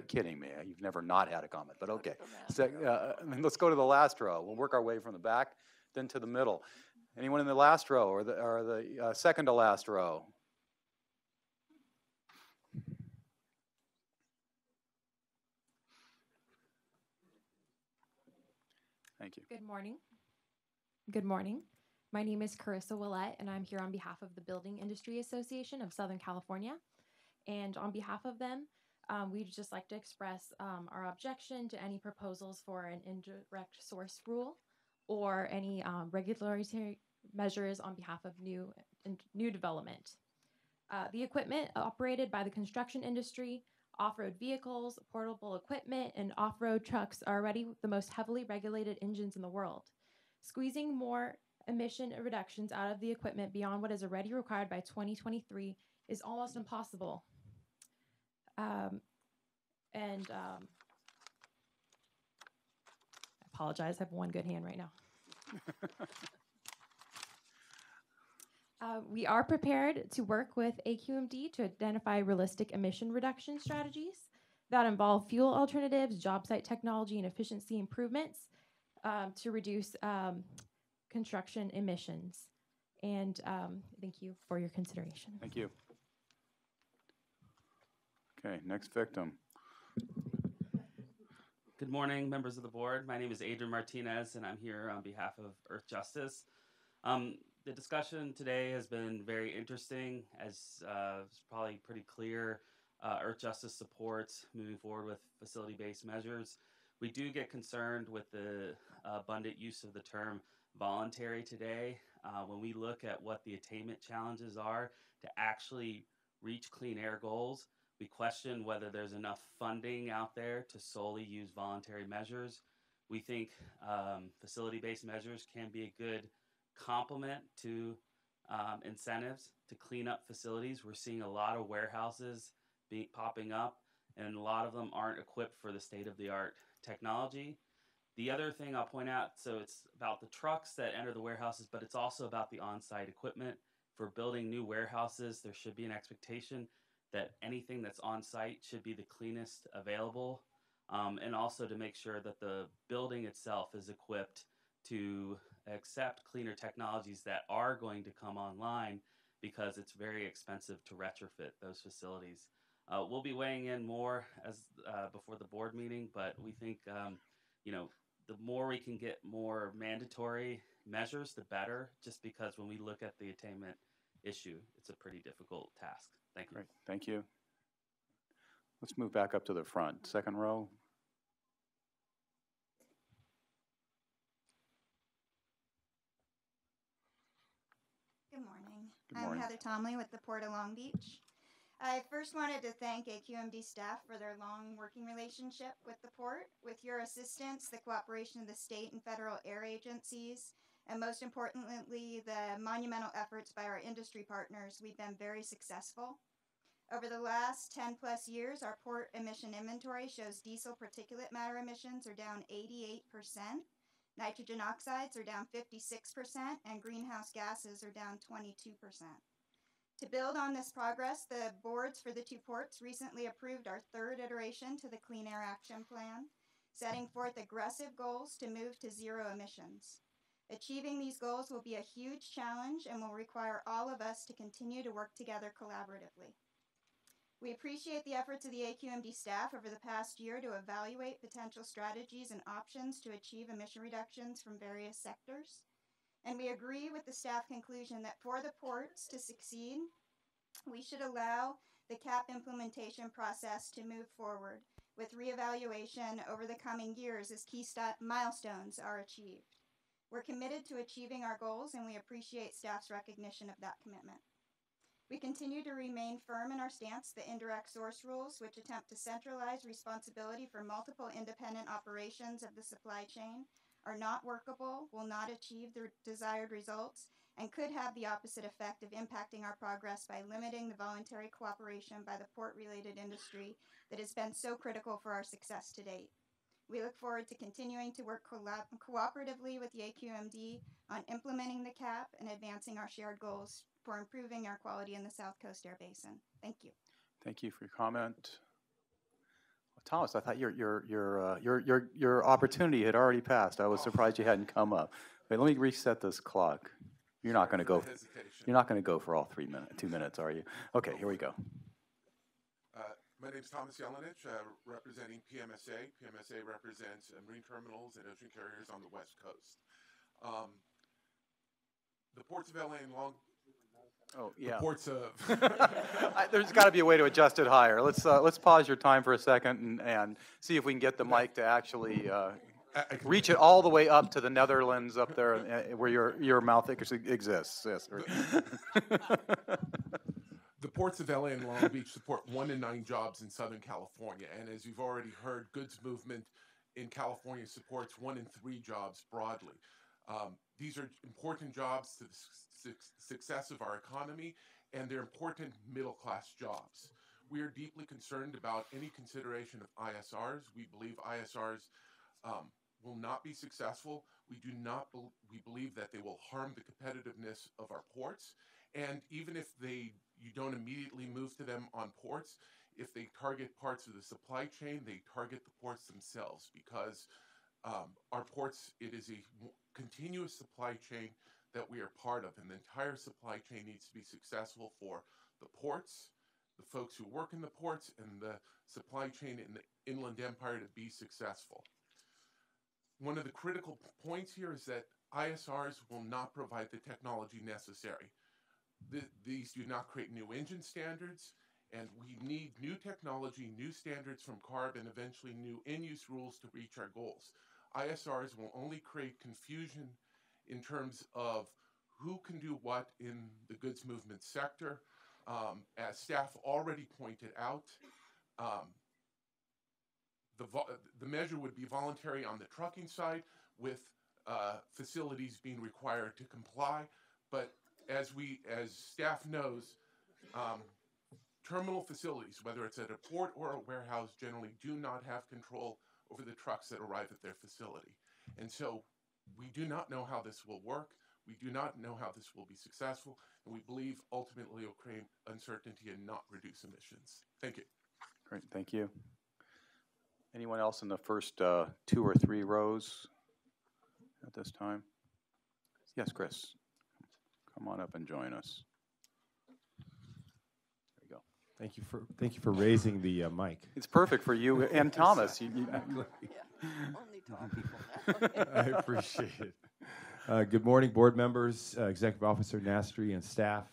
kidding me. You've never not had a comment, but okay. Let's go to the last row. We'll work our way from the back, then to the middle. Anyone in the last row or the second to last row? Thank you. Good morning. Good morning. My name is Carissa Willette, and I'm here on behalf of the Building Industry Association of Southern California. And on behalf of them, we'd just like to express our objection to any proposals for an indirect source rule or any regulatory measures on behalf of new development. The equipment operated by the construction industry, off-road vehicles, portable equipment, and off-road trucks are already the most heavily regulated engines in the world. Squeezing more emission reductions out of the equipment beyond what is already required by 2023 is almost impossible. I apologize, I have one good hand right now. We are prepared to work with SCAQMD to identify realistic emission reduction strategies that involve fuel alternatives, job site technology, and efficiency improvements to reduce construction emissions. And thank you for your consideration. Thank you. Okay, next victim. Good morning, members of the board. My name is Adrian Martinez, and I'm here on behalf of Earth Justice. The discussion today has been very interesting, as it's probably pretty clear. Earth Justice supports moving forward with facility-based measures. We do get concerned with the abundant use of the term voluntary today. When we look at what the attainment challenges are to actually reach clean air goals, we question whether there's enough funding out there to solely use voluntary measures. We think facility-based measures can be a good complement to incentives to clean up facilities. We're seeing a lot of warehouses popping up, and a lot of them aren't equipped for the state-of-the-art technology. The other thing I'll point out, so it's about the trucks that enter the warehouses, but it's also about the on-site equipment. For building new warehouses, there should be an expectation that anything that's on site should be the cleanest available, and also to make sure that the building itself is equipped to accept cleaner technologies that are going to come online, because it's very expensive to retrofit those facilities. We'll be weighing in more as before the board meeting, but we think the more we can get more mandatory measures, the better, just because when we look at the attainment issue, it's a pretty difficult task. Thank you. Great. Thank you. Let's move back up to the front. Second row. Good morning. Good morning. I'm Heather Tomley with the Port of Long Beach. I first wanted to thank SCAQMD staff for their long working relationship with the port. With your assistance, the cooperation of the state and federal air agencies, and most importantly, the monumental efforts by our industry partners, we've been very successful. Over the last 10 plus years, our port emission inventory shows diesel particulate matter emissions are down 88%, nitrogen oxides are down 56%, and greenhouse gases are down 22%. To build on this progress, the boards for the two ports recently approved our third iteration to the Clean Air Action Plan, setting forth aggressive goals to move to zero emissions. Achieving these goals will be a huge challenge and will require all of us to continue to work together collaboratively. We appreciate the efforts of the SCAQMD staff over the past year to evaluate potential strategies and options to achieve emission reductions from various sectors. And we agree with the staff conclusion that for the ports to succeed, we should allow the CAP implementation process to move forward with reevaluation over the coming years as key milestones are achieved. We're committed to achieving our goals, and we appreciate staff's recognition of that commitment. We continue to remain firm in our stance that indirect source rules, which attempt to centralize responsibility for multiple independent operations of the supply chain, are not workable, will not achieve the desired results, and could have the opposite effect of impacting our progress by limiting the voluntary cooperation by the port-related industry that has been so critical for our success to date. We look forward to continuing to work cooperatively with the SCAQMD on implementing the CAP and advancing our shared goals for improving air quality in the South Coast Air Basin. Thank you. Thank you for your comment. Thomas, I thought your opportunity had already passed. I was surprised you hadn't come up. Wait, let me reset this clock. You're not going to go. You're not going to go for all 2 minutes, are you? Okay, here we go. My name is Thomas Jelenich, representing PMSA. PMSA represents marine terminals and ocean carriers on the West Coast. The ports of LA and Long. Oh yeah. The ports of. There's got to be a way to adjust it higher. Let's pause your time for a second and see if we can get the mic to actually reach it all the way up to the Netherlands up there where your mouth exists. Yes. The ports of LA and Long Beach support 1 in 9 jobs in Southern California, and as you've already heard, goods movement in California supports 1 in 3 jobs broadly. These are important jobs to the success of our economy, and they're important middle-class jobs. We are deeply concerned about any consideration of ISRs. We believe ISRs will not be successful. We believe that they will harm the competitiveness of our ports, and even if you don't immediately move to them on ports, if they target parts of the supply chain, they target the ports themselves, because our ports, it is a continuous supply chain that we are part of, and the entire supply chain needs to be successful for the ports, the folks who work in the ports, and the supply chain in the Inland Empire to be successful. one of the critical points here is that ISRs will not provide the technology necessary. These do not create new engine standards, and we need new technology, new standards from CARB, and eventually new in-use rules to reach our goals. ISRs will only create confusion in terms of who can do what in the goods movement sector. As staff already pointed out, the measure would be voluntary on the trucking side, with facilities being required to comply. But as staff knows, terminal facilities, whether it's at a port or a warehouse, generally do not have control over the trucks that arrive at their facility. And so we do not know how this will work. We do not know how this will be successful, and we believe ultimately it will create uncertainty and not reduce emissions. Thank you. Great, thank you. Anyone else in the first 2 or 3 rows at this time? Yes, Chris. Come on up and join us. There you go. Thank you for raising the mic. It's perfect for you and Thomas. Exactly. Yeah, only tall people. I appreciate it. Good morning, board members, Executive Officer Nastri, and staff.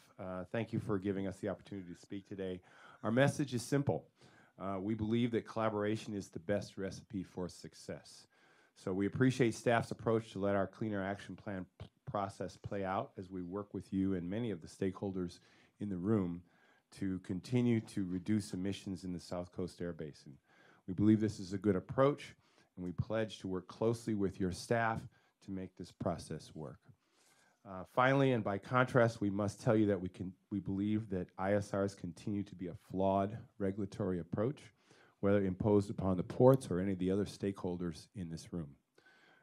Thank you for giving us the opportunity to speak today. Our message is simple. We believe that collaboration is the best recipe for success. So we appreciate staff's approach to let our Cleaner Action Plan process play out as we work with you and many of the stakeholders in the room to continue to reduce emissions in the South Coast Air Basin. We believe this is a good approach, and we pledge to work closely with your staff to make this process work. Finally, and by contrast, we must tell you that we believe that ISRs continue to be a flawed regulatory approach, whether imposed upon the ports or any of the other stakeholders in this room.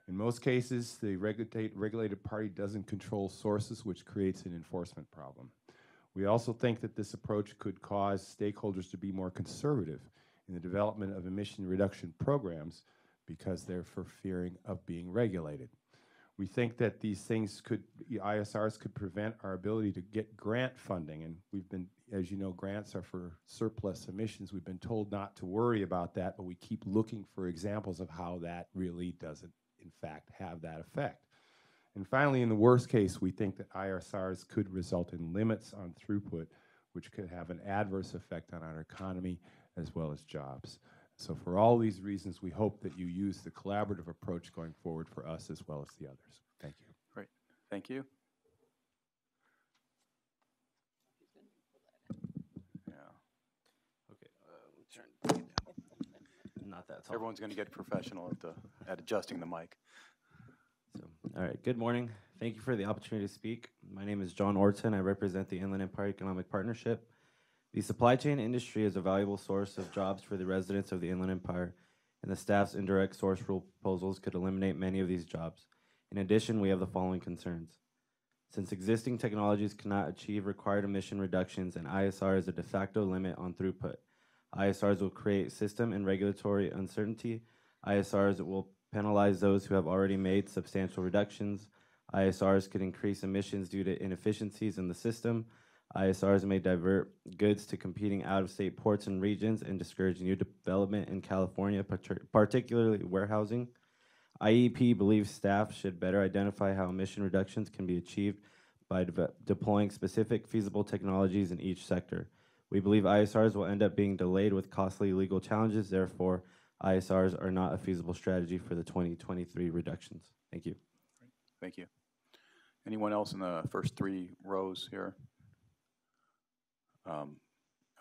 In most cases, the regulated party doesn't control sources, which creates an enforcement problem. We also think that this approach could cause stakeholders to be more conservative in the development of emission reduction programs because they're for fearing of being regulated. We think that these things ISRs could prevent our ability to get grant funding, and we've been, as you know, grants are for surplus emissions. We've been told not to worry about that, but we keep looking for examples of how that really doesn't, in fact, have that effect. And finally, in the worst case, we think that ISRs could result in limits on throughput, which could have an adverse effect on our economy as well as jobs. So for all these reasons, we hope that you use the collaborative approach going forward for us as well as the others. Thank you. Great. Thank you. Yeah. Okay. Not that tall. Everyone's going to get professional at adjusting the mic. All right. Good morning. Thank you for the opportunity to speak. My name is John Orton. I represent the Inland Empire Economic Partnership. The supply chain industry is a valuable source of jobs for the residents of the Inland Empire, and the staff's indirect source rule proposals could eliminate many of these jobs. In addition, we have the following concerns. Since existing technologies cannot achieve required emission reductions and ISR is a de facto limit on throughput, ISRs will create system and regulatory uncertainty. ISRs will penalize those who have already made substantial reductions. ISRs could increase emissions due to inefficiencies in the system. ISRs may divert goods to competing out-of-state ports and regions and discourage new development in California, particularly warehousing. IEP believes staff should better identify how emission reductions can be achieved by deploying specific feasible technologies in each sector. We believe ISRs will end up being delayed with costly legal challenges. Therefore, ISRs are not a feasible strategy for the 2023 reductions. Thank you. Thank you. Anyone else in the first 3 rows here?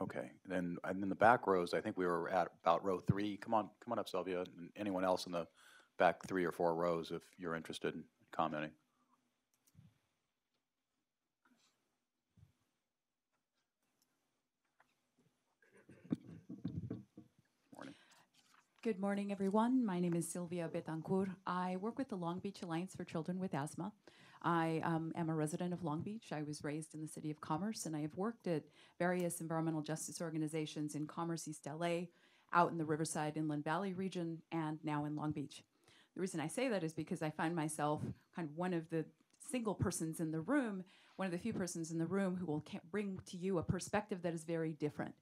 Okay, then in the back rows, I think we were at about row 3. Come on up, Sylvia. And anyone else in the back 3 or 4 rows, if you're interested in commenting. Morning. Good morning, everyone. My name is Sylvia Betancourt. I work with the Long Beach Alliance for Children with Asthma. I am a resident of Long Beach. I was raised in the city of Commerce, and I have worked at various environmental justice organizations in Commerce, East LA, out in the Riverside Inland Valley region, and now in Long Beach. The reason I say that is because I find myself kind of one of the single persons in the room, one of the few persons in the room who will bring to you a perspective that is very different.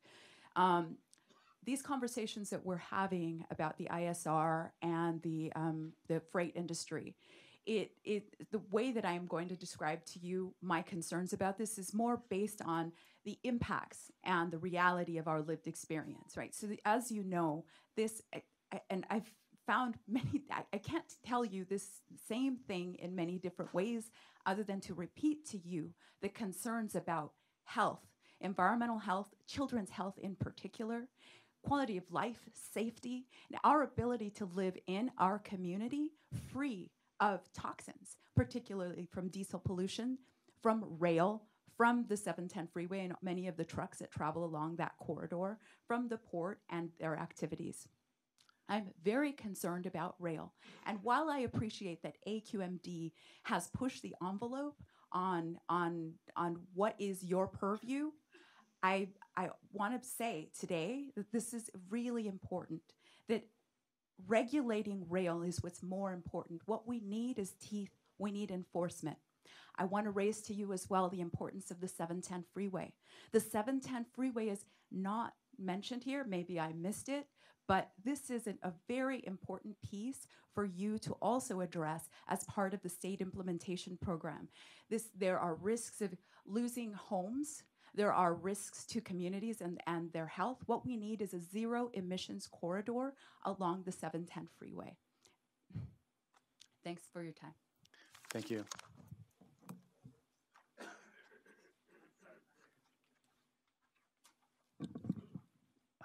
these conversations that we're having about the ISR and the freight industry, the way that I am going to describe to you my concerns about this is more based on the impacts and the reality of our lived experience, right? So as you know, and I've found many, I can't tell you this same thing in many different ways other than to repeat to you the concerns about health, environmental health, children's health in particular, quality of life, safety, and our ability to live in our community free of toxins, particularly from diesel pollution, from rail, from the 710 freeway and many of the trucks that travel along that corridor, from the port and their activities. I'm very concerned about rail. And while I appreciate that AQMD has pushed the envelope on what is your purview, I want to say today that this is really important, that regulating rail is what's more important. What we need is teeth. We need enforcement. I want to raise to you as well the importance of the 710 freeway. The 710 freeway is not mentioned here. Maybe I missed it, but this is a very important piece for you to also address as part of the state implementation program. There are risks of losing homes. There are risks to communities and their health. What we need is a zero emissions corridor along the 710 freeway. Thanks for your time. Thank you.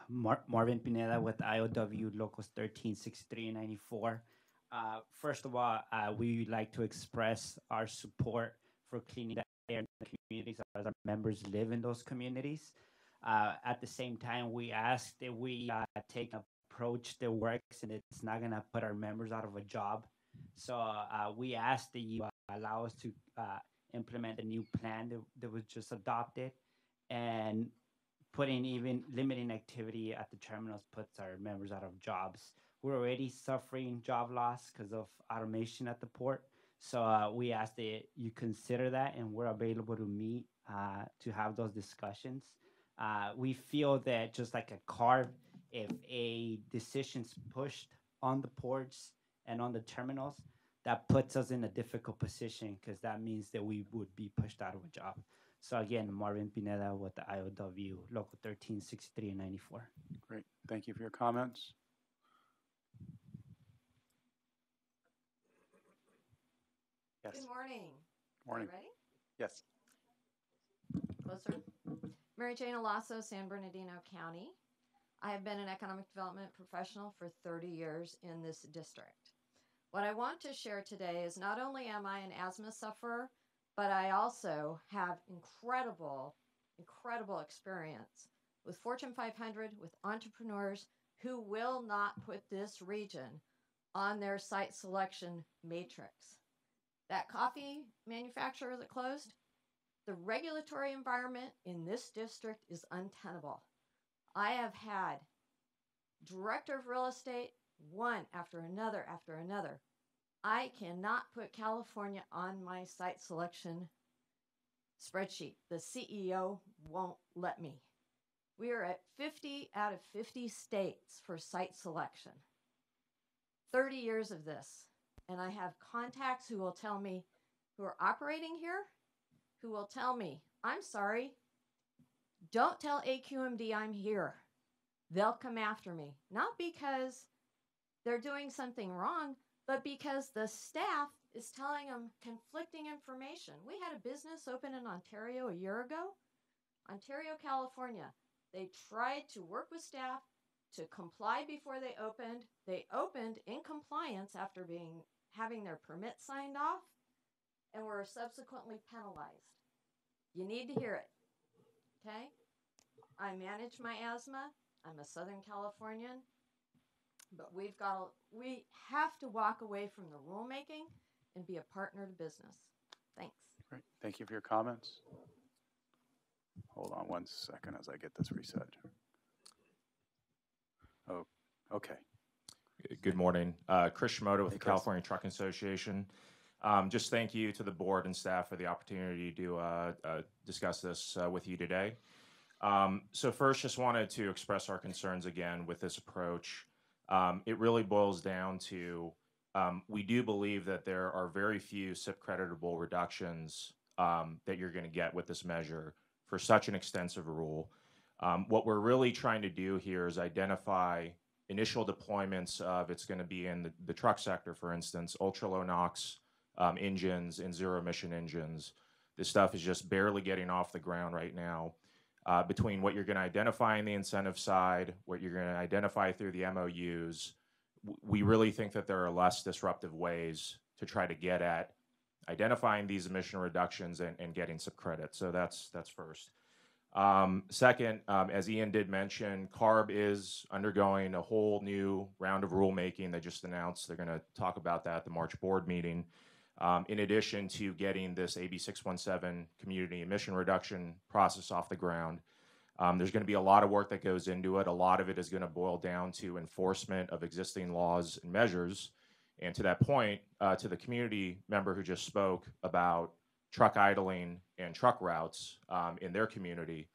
Marvin Pineda with IOW Locals 1363 and 94. First of all, we would like to express our support for cleaning the air in the communities as our members live in those communities. At the same time, we ask that we take an approach that works and it's not going to put our members out of a job. So we ask that you allow us to implement a new plan that was just adopted, and even limiting activity at the terminals puts our members out of jobs. We're already suffering job loss because of automation at the port. So we ask that you consider that, and we're available to meet to have those discussions. We feel that just like a car, if a decision's pushed on the ports and on the terminals, that puts us in a difficult position because that means that we would be pushed out of a job. So again, Marvin Pineda with the IOW, Local 1363 and 94. Great. Thank you for your comments. Yes. Good morning. Morning. You ready? Yes. Closer. Mary Jane Alasso, San Bernardino County. I have been an economic development professional for 30 years in this district. What I want to share today is not only am I an asthma sufferer, but I also have incredible experience with Fortune 500, with entrepreneurs who will not put this region on their site selection matrix. That coffee manufacturer that closed, the regulatory environment in this district is untenable. I have had director of real estate, one after another after another. I cannot put California on my site selection spreadsheet. The CEO won't let me. We are at 50 out of 50 states for site selection. 30 years of this. And I have contacts who will tell me, who are operating here, who will tell me, I'm sorry, don't tell AQMD I'm here. They'll come after me. Not because they're doing something wrong, but because the staff is telling them conflicting information. We had a business open in Ontario a year ago. Ontario, California. They tried to work with staff to comply before they opened. They opened in compliance after having their permit signed off, and were subsequently penalized. You need to hear it, okay? I manage my asthma. I'm a Southern Californian, but we have to walk away from the rulemaking and be a partner to business. Thanks. Great. Thank you for your comments. Hold on one second as I get this reset. Oh, okay. Good morning. Chris Shimoda with the California Trucking Association. Just thank you to the board and staff for the opportunity to discuss this with you today. So first, just wanted to express our concerns again with this approach. It really boils down to we do believe that there are very few SIP creditable reductions that you're going to get with this measure for such an extensive rule. What we're really trying to do here is identify initial deployments of, it's going to be in the truck sector, for instance, ultra low NOx engines and zero emission engines. This stuff is just barely getting off the ground right now. Between what you're going to identify in the incentive side, what you're going to identify through the MOUs, we really think that there are less disruptive ways to try to get at identifying these emission reductions and getting some credit. So that's first. Second, as Ian did mention, CARB is undergoing a whole new round of rulemaking. They just announced they're going to talk about that at the March board meeting. In addition to getting this AB 617 community emission reduction process off the ground, there's going to be a lot of work that goes into it. A lot of it is going to boil down to enforcement of existing laws and measures. And to that point, to the community member who just spoke about truck idling and truck routes in their community,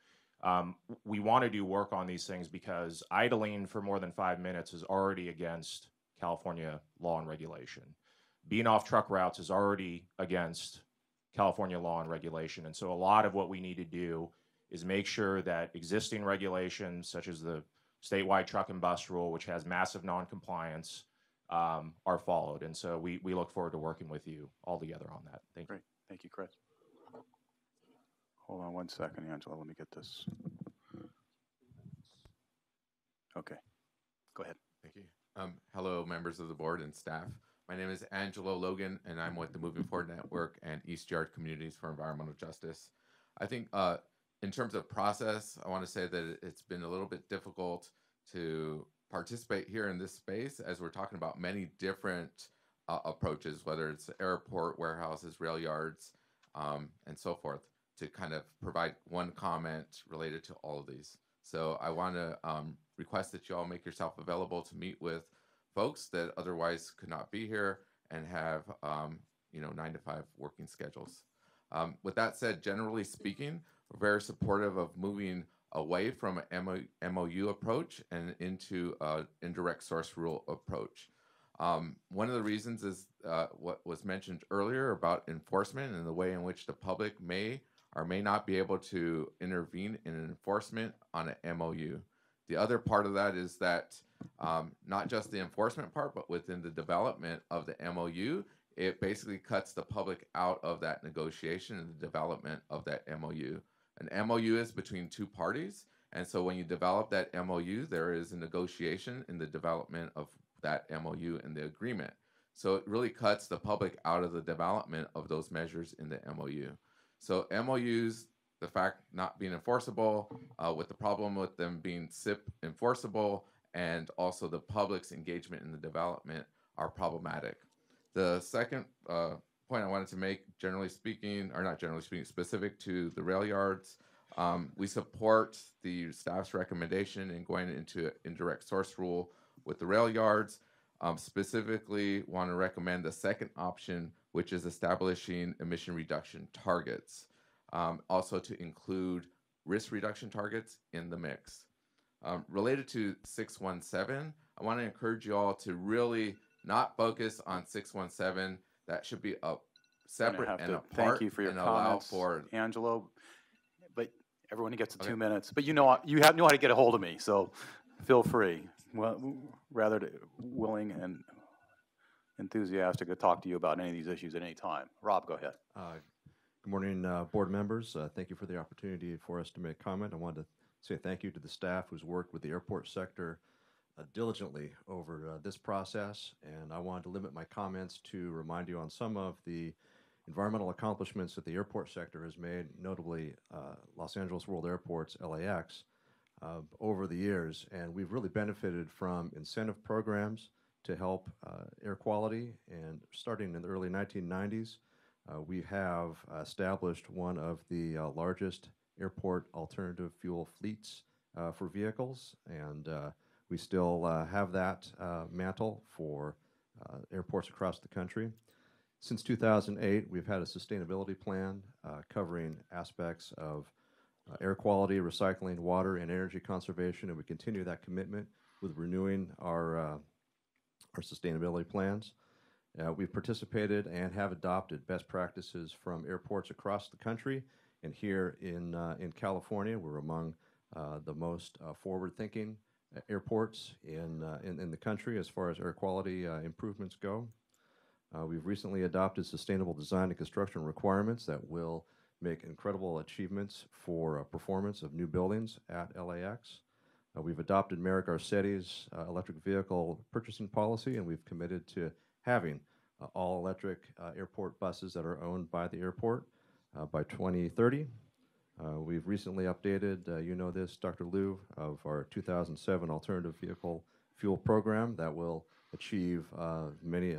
we want to do work on these things because idling for more than 5 minutes is already against California law and regulation. Being off truck routes is already against California law and regulation. And so a lot of what we need to do is make sure that existing regulations, such as the statewide truck and bus rule, which has massive non-compliance, are followed. And so we look forward to working with you all together on that. Thank you. Great. Thank you, Chris. Hold on 1 second, Angela. Let me get this. Okay. Go ahead. Thank you. Hello, members of the board and staff. My name is Angelo Logan, and I'm with the Moving Forward Network and East Yard Communities for Environmental Justice. I think in terms of process, I want to say that it's been a little bit difficult to participate here in this space as we're talking about many different approaches, whether it's airport, warehouses, rail yards, and so forth, to kind of provide one comment related to all of these. So I want to request that you all make yourself available to meet with folks that otherwise could not be here and have 9 to 5 working schedules. With that said, generally speaking, we're very supportive of moving away from an MOU approach and into an indirect source rule approach. One of the reasons is what was mentioned earlier about enforcement and the way in which the public may or may not be able to intervene in enforcement on an MOU. The other part of that is that not just the enforcement part, but within the development of the MOU, it basically cuts the public out of that negotiation and the development of that MOU. An MOU is between two parties, and so when you develop that MOU, there is a negotiation in the development of that MOU and the agreement. So it really cuts the public out of the development of those measures in the MOU. So MOUs, the fact not being enforceable, with the problem with them being SIP enforceable, and also the public's engagement in the development are problematic. The second point I wanted to make, generally speaking, or not generally speaking, specific to the rail yards, we support the staff's recommendation in going into indirect source rule with the rail yards. Specifically want to recommend the second option, which is establishing emission reduction targets. Also to include risk reduction targets in the mix. Related to 617, I want to encourage you all to really not focus on 617. That should be a separate and apart. Thank you for your comments, Angelo. But everyone gets 2 minutes. But you know how to get a hold of me, so feel free. Well, rather willing and enthusiastic to talk to you about any of these issues at any time. Rob, go ahead. Good morning, board members. Thank you for the opportunity for us to make comment. I wanted to say thank you to the staff who's worked with the airport sector diligently over this process, and I wanted to limit my comments to remind you on some of the environmental accomplishments that the airport sector has made, notably Los Angeles World Airports, LAX, over the years, and we've really benefited from incentive programs to help air quality, and starting in the early 1990s, we have established one of the largest airport alternative fuel fleets for vehicles, and we still have that mantle for airports across the country. Since 2008, we've had a sustainability plan covering aspects of air quality, recycling, water, and energy conservation, and we continue that commitment with renewing our sustainability plans. We've participated and have adopted best practices from airports across the country, and here in California, we're among the most forward-thinking airports in the country as far as air quality improvements go. We've recently adopted sustainable design and construction requirements that will make incredible achievements for performance of new buildings at LAX. We've adopted Mayor Garcetti's electric vehicle purchasing policy, and we've committed to having all electric airport buses that are owned by the airport by 2030. We've recently updated, you know this, Dr. Liu, of our 2007 alternative vehicle fuel program that will achieve many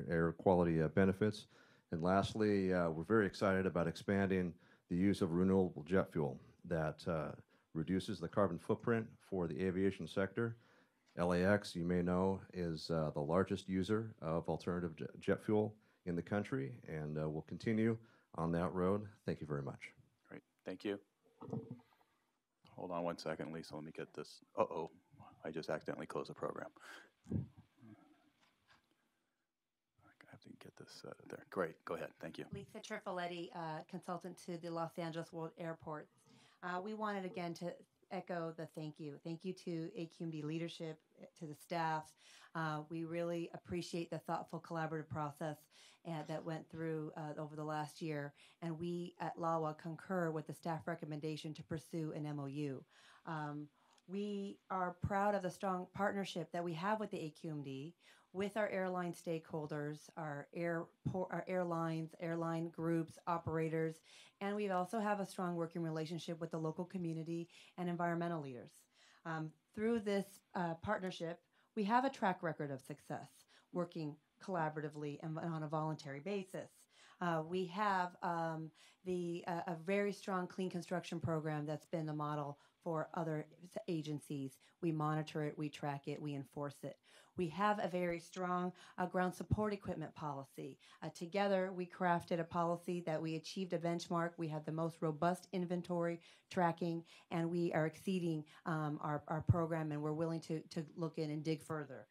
air quality benefits. And lastly, we're very excited about expanding the use of renewable jet fuel that reduces the carbon footprint for the aviation sector. LAX, you may know, is the largest user of alternative jet fuel in the country, and we'll continue on that road. Thank you very much. Great, thank you. Hold on one second, Lisa, let me get this. Uh-oh, I just accidentally closed the program. I have to get this there. Great, go ahead, thank you. Lisa Trifoletti, consultant to the Los Angeles World Airports. We wanted again to echo the thank you. Thank you to AQMD leadership, to the staff. We really appreciate the thoughtful collaborative process that went through over the last year. And we at LAWA concur with the staff recommendation to pursue an MOU. We are proud of the strong partnership that we have with the AQMD, with our airline stakeholders, our airlines, airline groups, operators, and we also have a strong working relationship with the local community and environmental leaders. Through this partnership, we have a track record of success working collaboratively and on a voluntary basis. We have a very strong clean construction program that's been the model for other agencies. We monitor it, we track it, we enforce it. We have a very strong ground support equipment policy. Together, we crafted a policy that we achieved a benchmark. We have the most robust inventory tracking, and we are exceeding our program, and we're willing to look in and dig further.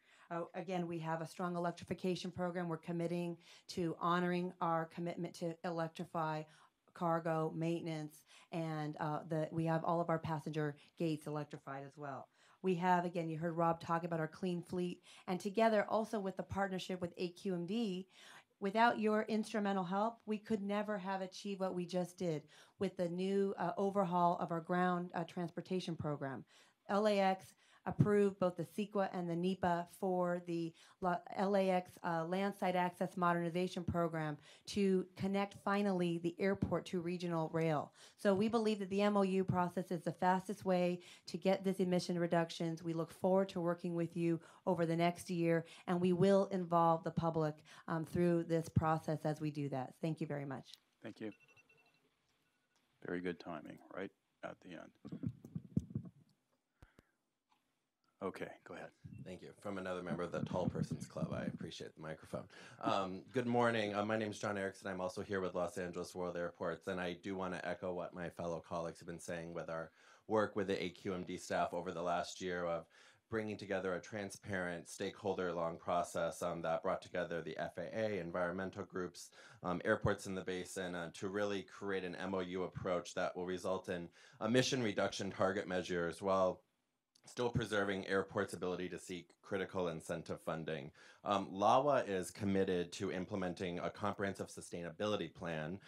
Again, we have a strong electrification program. We're committing to honoring our commitment to electrify cargo, maintenance, and we have all of our passenger gates electrified as well. We have, again, you heard Rob talk about our clean fleet, and together also with the partnership with AQMD, without your instrumental help, we could never have achieved what we just did with the new overhaul of our ground transportation program. LAX approved both the CEQA and the NEPA for the LAX Landside Access Modernization Program to connect finally the airport to regional rail. So we believe that the MOU process is the fastest way to get this emission reductions. We look forward to working with you over the next year, and we will involve the public through this process as we do that. Thank you very much. Thank you. Very good timing, right at the end. Okay, go ahead. Thank you. From another member of the Tall Persons Club, I appreciate the microphone. Good morning. My name is John Erickson. I'm also here with Los Angeles World Airports, and I do want to echo what my fellow colleagues have been saying with our work with the AQMD staff over the last year of bringing together a transparent, stakeholder-long process that brought together the FAA, environmental groups, airports in the basin to really create an MOU approach that will result in emission reduction target measures while still preserving airports' ability to seek critical incentive funding. LAWA is committed to implementing a comprehensive sustainability plan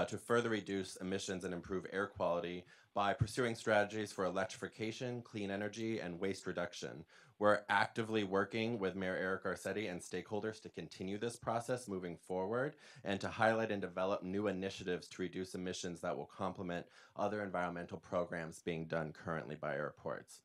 to further reduce emissions and improve air quality by pursuing strategies for electrification, clean energy, and waste reduction. We're actively working with Mayor Eric Garcetti and stakeholders to continue this process moving forward and to highlight and develop new initiatives to reduce emissions that will complement other environmental programs being done currently by airports.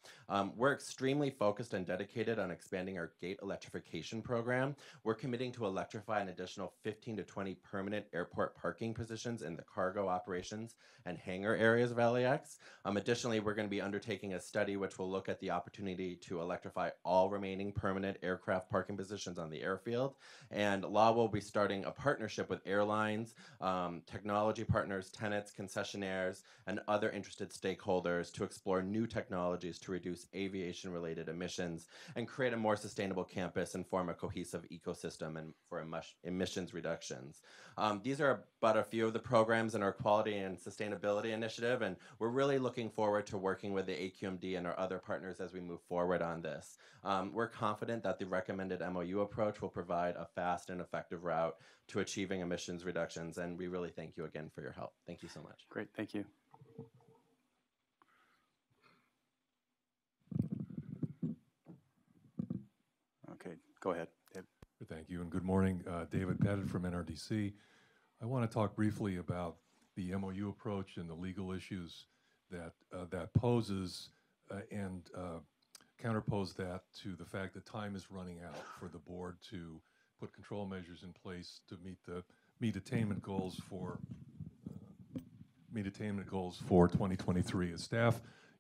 We're extremely focused and dedicated on expanding our gate electrification program. We're committing to electrify an additional 15 to 20 permanent airport parking positions in the cargo operations and hangar areas of LAX. projects. Additionally, we're going to be undertaking a study which will look at the opportunity to electrify all remaining permanent aircraft parking positions on the airfield. And LAW will be starting a partnership with airlines, technology partners, tenants, concessionaires, and other interested stakeholders to explore new technologies to reduce aviation-related emissions and create a more sustainable campus and form a cohesive ecosystem and for emissions reductions. These are but a few of the programs in our quality and sustainability initiative, and we're really looking forward to working with the AQMD and our other partners as we move forward on this. We're confident that the recommended MOU approach will provide a fast and effective route to achieving emissions reductions, and we really thank you again for your help. Thank you so much. Great, thank you. Okay, go ahead, Dave. Thank you, and good morning. David Pettit from NRDC. I want to talk briefly about the MOU approach and the legal issues that that poses and counterpose that to the fact that time is running out for the board to put control measures in place to meet attainment goals for 2023. As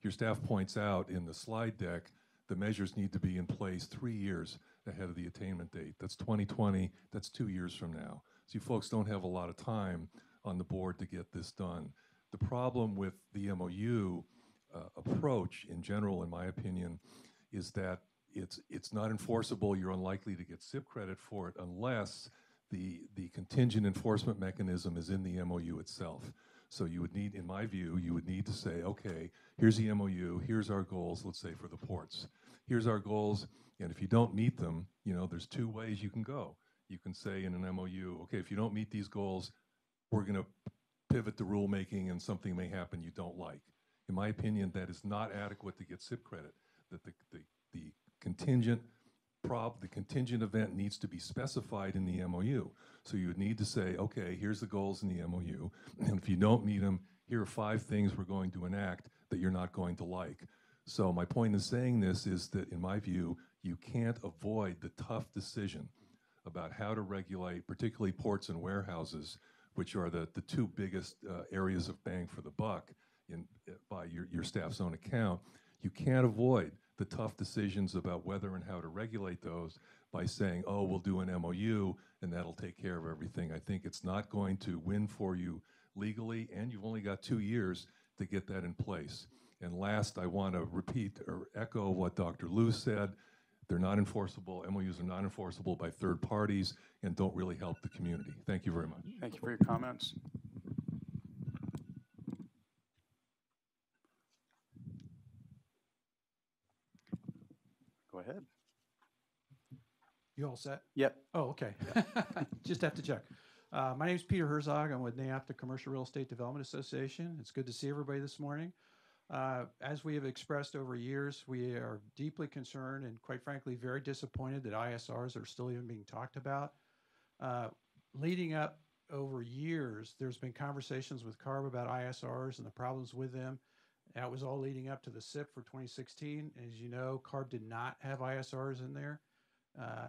your staff points out in the slide deck, the measures need to be in place 3 years ahead of the attainment date. That's 2020. That's 2 years from now. So you folks don't have a lot of time on the board to get this done. The problem with the MOU approach in general, in my opinion, is that it's not enforceable. You're unlikely to get SIP credit for it unless the contingent enforcement mechanism is in the MOU itself. So you would need, in my view, you would need to say, okay, here's the MOU, here's our goals, let's say for the ports. Here's our goals, and if you don't meet them, there's 2 ways you can go. You can say in an MOU, okay, if you don't meet these goals, we're going to pivot to rulemaking and something may happen you don't like. In my opinion, that is not adequate to get SIP credit. That the contingent event needs to be specified in the MOU. So you would need to say, okay, here's the goals in the MOU, and if you don't meet them, here are 5 things we're going to enact that you're not going to like. So my point in saying this is that, in my view, you can't avoid the tough decision about how to regulate, particularly ports and warehouses, which are the 2 biggest areas of bang for the buck by your staff's own account. You can't avoid the tough decisions about whether and how to regulate those by saying, oh, we'll do an MOU and that'll take care of everything. I think it's not going to win for you legally, and you've only got 2 years to get that in place. And last, I want to repeat or echo what Dr. Liu said. They're not enforceable. MOUs are not enforceable by third parties and don't really help the community. Thank you very much. Thank you for your comments. Go ahead. You all set? Yep. Oh, okay. Just have to check. My name is Peter Herzog. I'm with NAIOP, the Commercial Real Estate Development Association. It's good to see everybody this morning. As we have expressed over years, we are deeply concerned and, quite frankly, very disappointed that ISRs are still even being talked about. Leading up over years, there's been conversations with CARB about ISRs and the problems with them. That was all leading up to the SIP for 2016. As you know, CARB did not have ISRs in there.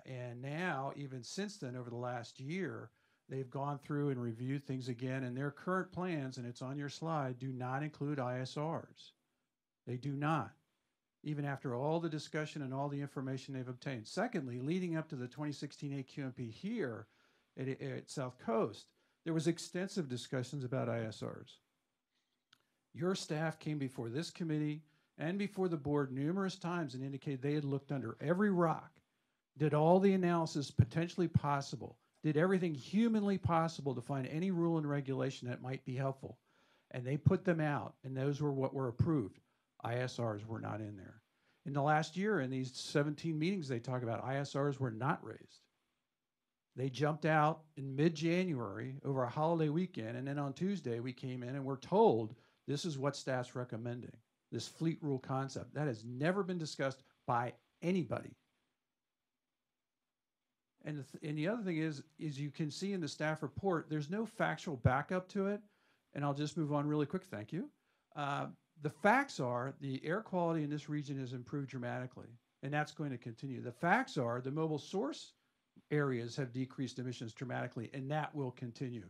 And now, even since then, over the last year, they've gone through and reviewed things again, and their current plans, and it's on your slide, do not include ISRs. They do not, even after all the discussion and all the information they've obtained. Secondly, leading up to the 2016 AQMP here at South Coast, there was extensive discussions about ISRs. Your staff came before this committee and before the board numerous times and indicated they had looked under every rock, did all the analysis potentially possible, did everything humanly possible to find any rule and regulation that might be helpful. And they put them out, and those were what were approved. ISRs were not in there. In the last year, in these 17 meetings they talk about, ISRs were not raised. They jumped out in mid-January over a holiday weekend, and then on Tuesday we came in and we're told this is what staff's recommending, this fleet rule concept. That has never been discussed by anybody. And the other thing is you can see in the staff report, there's no factual backup to it. And I'll just move on really quick, thank you. The facts are the air quality in this region has improved dramatically, and that's going to continue. The facts are the mobile source areas have decreased emissions dramatically, and that will continue.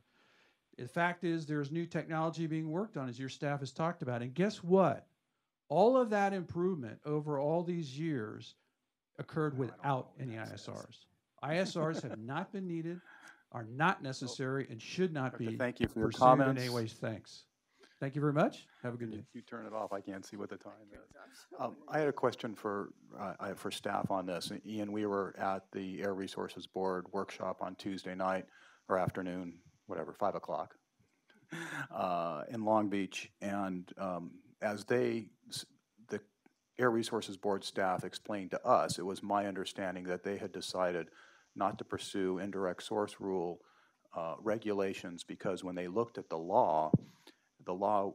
The fact is there's new technology being worked on, as your staff has talked about. And guess what? All of that improvement over all these years occurred without any ISRs. ISRs have not been needed, are not necessary, and should not be thank you for your pursued comments. in any ways. Thanks. Thank you very much. Have a good day. You turn it off. I can't see what the time is. I had a question for staff on this. Ian, we were at the Air Resources Board workshop on Tuesday night or afternoon, whatever, 5 o'clock in Long Beach. And as the Air Resources Board staff explained to us, it was my understanding that they had decided not to pursue indirect source rule regulations because when they looked at the law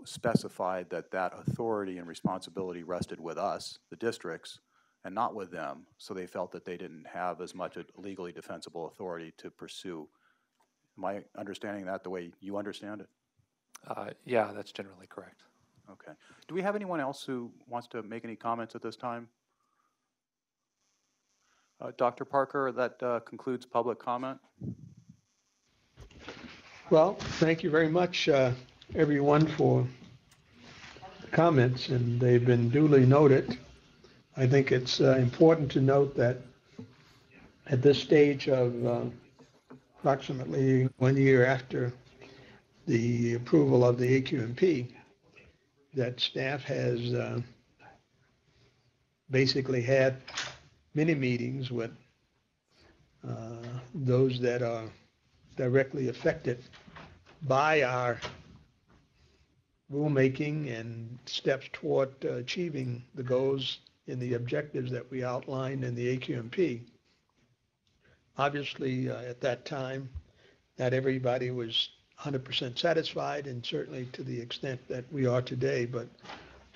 specified that that authority and responsibility rested with us, the districts, and not with them. So they felt that they didn't have as much a legally defensible authority to pursue. Am I understanding that the way you understand it? Yeah, that's generally correct. Okay. Do we have anyone else who wants to make any comments at this time? Dr. Parker, that concludes public comment. Well, thank you very much, everyone, for the comments, and they've been duly noted. I think it's important to note that at this stage of approximately 1 year after the approval of the AQMP, that staff has basically had many meetings with those that are directly affected by our rulemaking and steps toward achieving the goals and the objectives that we outlined in the AQMP. Obviously, at that time, not everybody was 100% satisfied, and certainly to the extent that we are today, but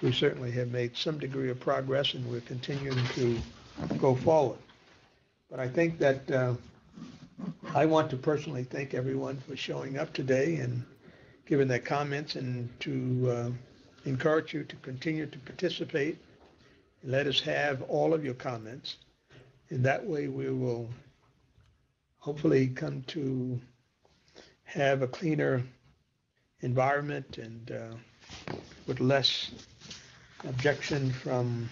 we certainly have made some degree of progress, and we're continuing to go forward. But I think that I want to personally thank everyone for showing up today and giving their comments, and to encourage you to continue to participate. Let us have all of your comments. In that way, we will hopefully come to have a cleaner environment and with less objection from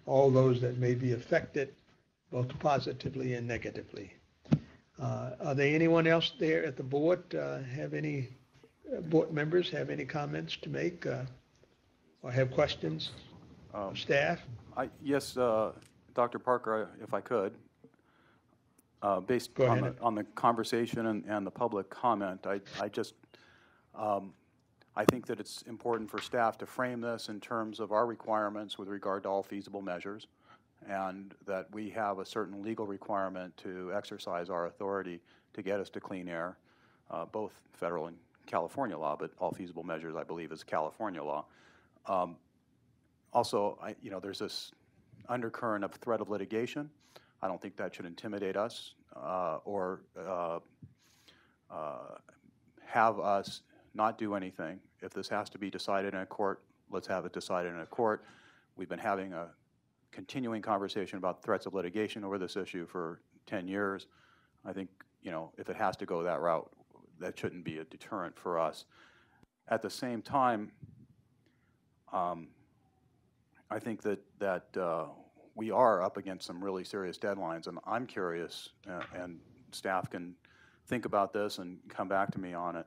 all those that may be affected, both positively and negatively. Are there anyone else there at the board have any board members have any comments to make or have questions of staff? Yes, Dr. Parker, if I could. Based on the conversation and the public comment, I think that it's important for staff to frame this in terms of our requirements with regard to all feasible measures, and that we have a certain legal requirement to exercise our authority to get us to clean air, both federal and California law, but all feasible measures, I believe, is California law. Also, there's this undercurrent of threat of litigation. I don't think that should intimidate us or have us not do anything. If this has to be decided in a court, let's have it decided in a court. We've been having a continuing conversation about threats of litigation over this issue for 10 years. I think, if it has to go that route, that shouldn't be a deterrent for us. At the same time, I think that we are up against some really serious deadlines, and I'm curious, and staff can think about this and come back to me on it,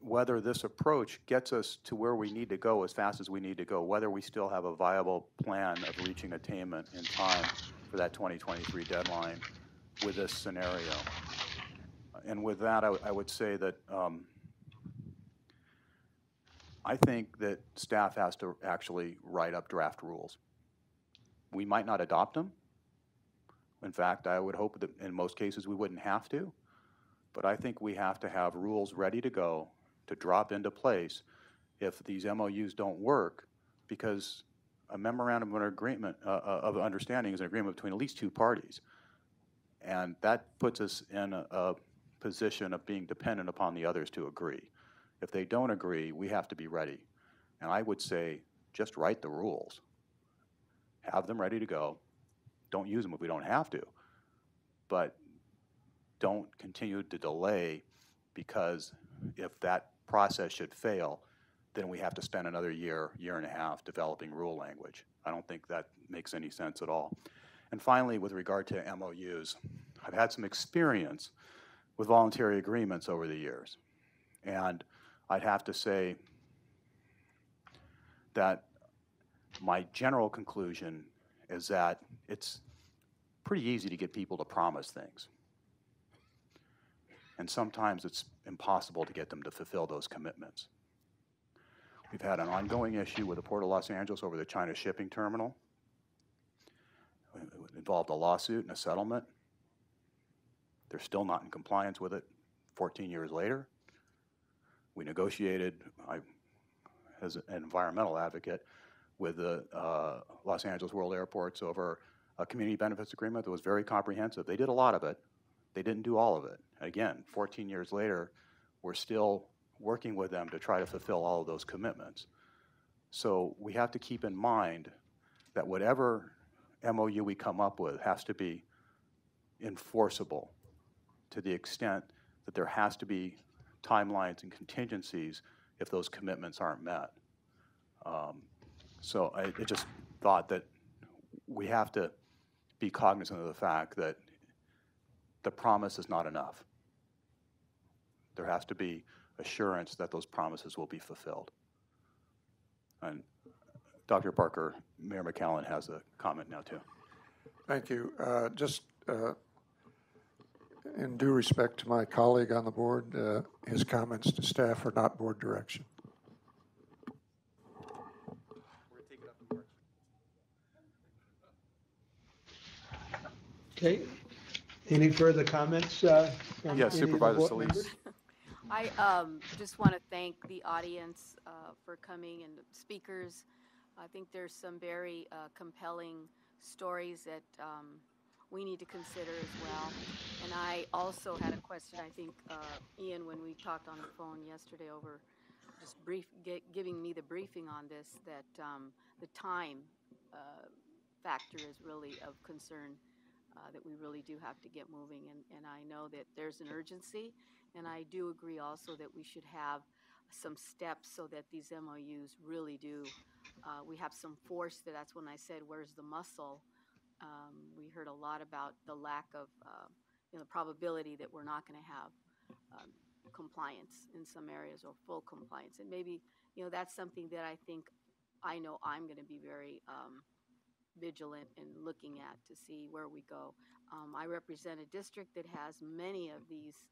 whether this approach gets us to where we need to go as fast as we need to go, whether we still have a viable plan of reaching attainment in time for that 2023 deadline with this scenario. And with that, I would say that I think that staff has to actually write up draft rules. We might not adopt them. In fact, I would hope that in most cases we wouldn't have to. But I think we have to have rules ready to go to drop into place if these MOUs don't work, because a memorandum of agreement of understanding is an agreement between at least two parties. And that puts us in a position of being dependent upon the others to agree. If they don't agree, we have to be ready. And I would say, just write the rules. Have them ready to go. Don't use them if we don't have to. But don't continue to delay because if that process should fail, then we have to spend another year, year and a half developing rule language. I don't think that makes any sense at all. And finally, with regard to MOUs, I've had some experience with voluntary agreements over the years. And I'd have to say that my general conclusion is that it's pretty easy to get people to promise things. And sometimes it's impossible to get them to fulfill those commitments. We've had an ongoing issue with the Port of Los Angeles over the China shipping terminal. It involved a lawsuit and a settlement. They're still not in compliance with it 14 years later. We negotiated, as an environmental advocate, with the Los Angeles World Airports over a community benefits agreement that was very comprehensive. They did a lot of it. They didn't do all of it. Again, 14 years later, we're still working with them to try to fulfill all of those commitments. So we have to keep in mind that whatever MOU we come up with has to be enforceable to the extent that there has to be timelines and contingencies if those commitments aren't met. So I just thought that we have to be cognizant of the fact that the promise is not enough. There has to be assurance that those promises will be fulfilled. And Dr. Parker, Mayor McCallan has a comment now too. Thank you. Just in due respect to my colleague on the board, his comments to staff are not board direction. Okay. Any further comments? From Yes, any of the Supervisor board Solis. members? I just want to thank the audience for coming and the speakers. I think there's some very compelling stories that we need to consider as well. And I also had a question, I think, Ian, when we talked on the phone yesterday over just giving me the briefing on this, that the time factor is really of concern, that we really do have to get moving. And I know that there's an urgency, and I do agree also that we should have some steps so that these MOUs really do, we have some force. That's when I said, where's the muscle? We heard a lot about the lack of, probability that we're not going to have compliance in some areas or full compliance. And maybe, that's something that I know I'm going to be very vigilant in looking at to see where we go. I represent a district that has many of these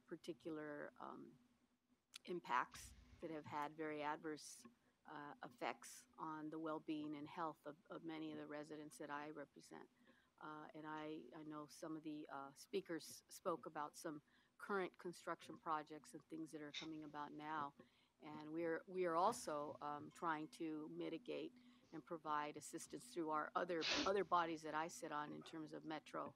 particular impacts that have had very adverse effects on the well-being and health of many of the residents that I represent. And I know some of the speakers spoke about some current construction projects and things that are coming about now. And we are also trying to mitigate and provide assistance through our other bodies that I sit on in terms of Metro.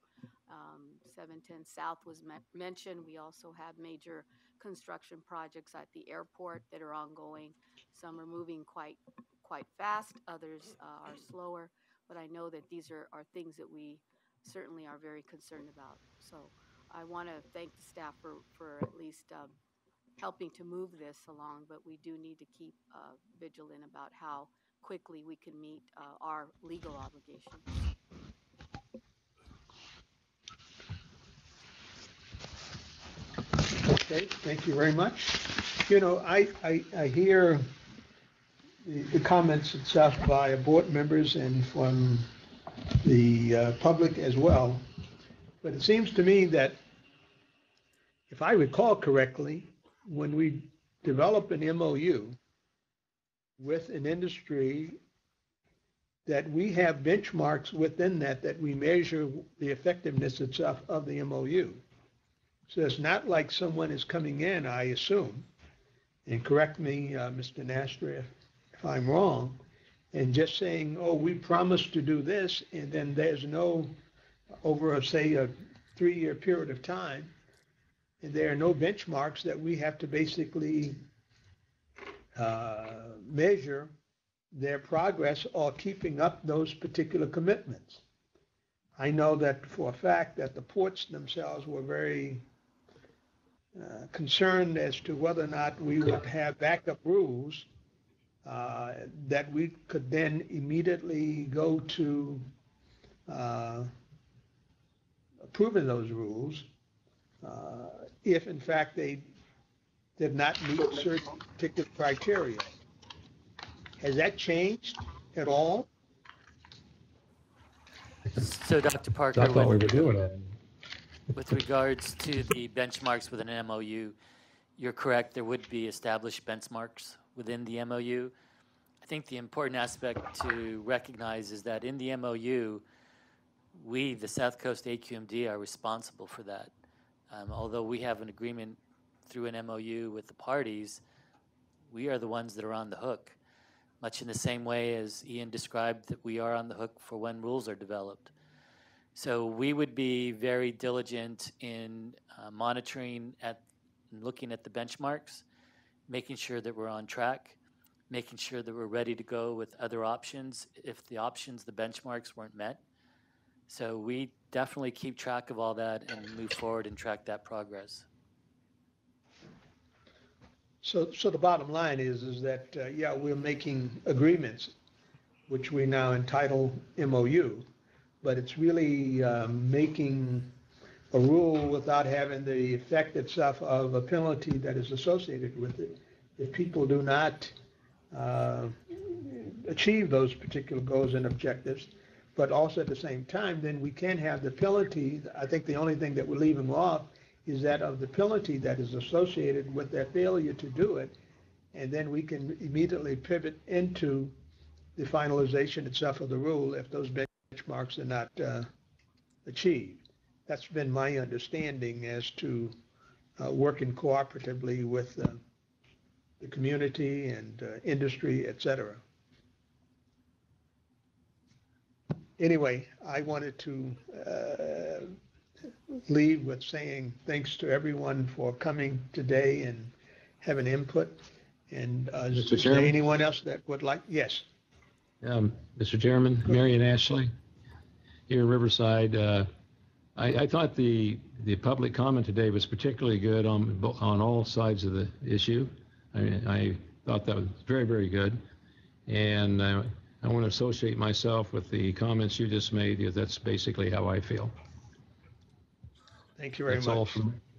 710 South was mentioned. We also have major construction projects at the airport that are ongoing. Some are moving quite fast, others are slower, but I know that these are things that we certainly are very concerned about. So I want to thank the staff for at least helping to move this along, but we do need to keep vigilant about how quickly we can meet our legal obligations. Okay, thank you very much. I hear the comments itself by board members and from the public as well. But it seems to me that, if I recall correctly, when we develop an MOU with an industry, that we have benchmarks within that we measure the effectiveness itself of the MOU. So it's not like someone is coming in, I assume, and correct me, Mr. Nastra, if I'm wrong, and just saying, oh, we promised to do this, and then there's no, over, say, a 3-year period of time, and there are no benchmarks that we have to basically measure their progress or keeping up those particular commitments. I know that for a fact that the ports themselves were very concerned as to whether or not we would have backup rules that we could then immediately go to approving those rules if in fact they did not meet certain particular criteria. Has that changed at all? So, Dr. Parker, I thought we were doing it. with regards to the benchmarks within an MOU, you're correct. There would be established benchmarks within the MOU. I think the important aspect to recognize is that in the MOU, we, the South Coast AQMD, are responsible for that. Although we have an agreement through an MOU with the parties, we are the ones that are on the hook, much in the same way as Ian described that we are on the hook for when rules are developed. So we would be very diligent in monitoring and looking at the benchmarks, making sure that we're on track, making sure that we're ready to go with other options if the benchmarks weren't met. So we definitely keep track of all that and move forward and track that progress. So the bottom line is that, yeah, we're making agreements, which we now entitle MOU, but it's really making a rule without having the effect itself of a penalty that is associated with it. If people do not achieve those particular goals and objectives, but also at the same time, then we can have the penalty. I think the only thing that we're leaving off is that of the penalty that is associated with their failure to do it, and then we can immediately pivot into the finalization itself of the rule if those benchmarks are not achieved. That's been my understanding as to working cooperatively with the community and industry, et cetera. Anyway, I wanted to leave with saying thanks to everyone for coming today and having input. And is there anyone else that would like? Yes. Mr. Chairman, Mary and Ashley, here in Riverside. I thought the public comment today was particularly good on all sides of the issue. I thought that was very, very good. And I want to associate myself with the comments you just made, because that's basically how I feel. Thank you very much.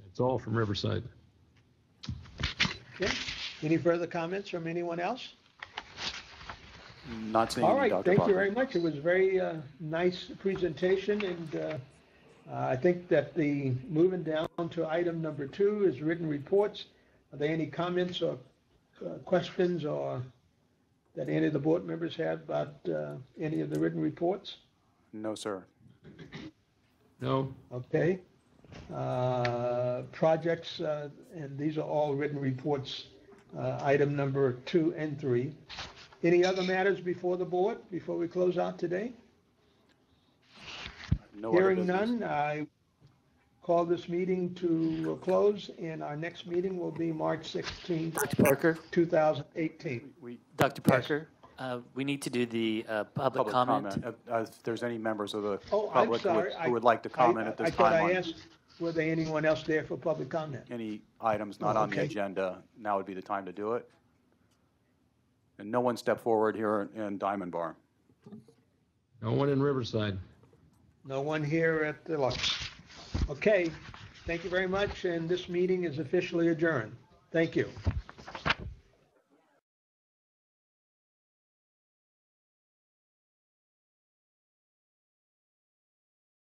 It's all from Riverside. Okay. Any further comments from anyone else? Not seeing All any, right. Dr. Thank Parker. you very much. It was a very nice presentation, and I think that the moving down to item number 2 is written reports. Are there any comments or questions or that any of the board members have about any of the written reports? No, sir. No. Okay. Projects, and these are all written reports, item number 2 and 3. Any other matters before the board before we close out today? No other Hearing business. none, I call this meeting to a close, and our next meeting will be March 16th, Dr. Parker? 2018. Dr. Parker, we need to do the public comment. If there's any members of the Oh, I'm public sorry. who would like to comment at this I thought time I on asked, were there anyone else there for public comment? any items not Oh, on the okay. agenda, now would be the time to do it. And no one step forward here in Diamond Bar. No one in Riverside. No one here at the Lux. Okay, thank you very much, and this meeting is officially adjourned. Thank you.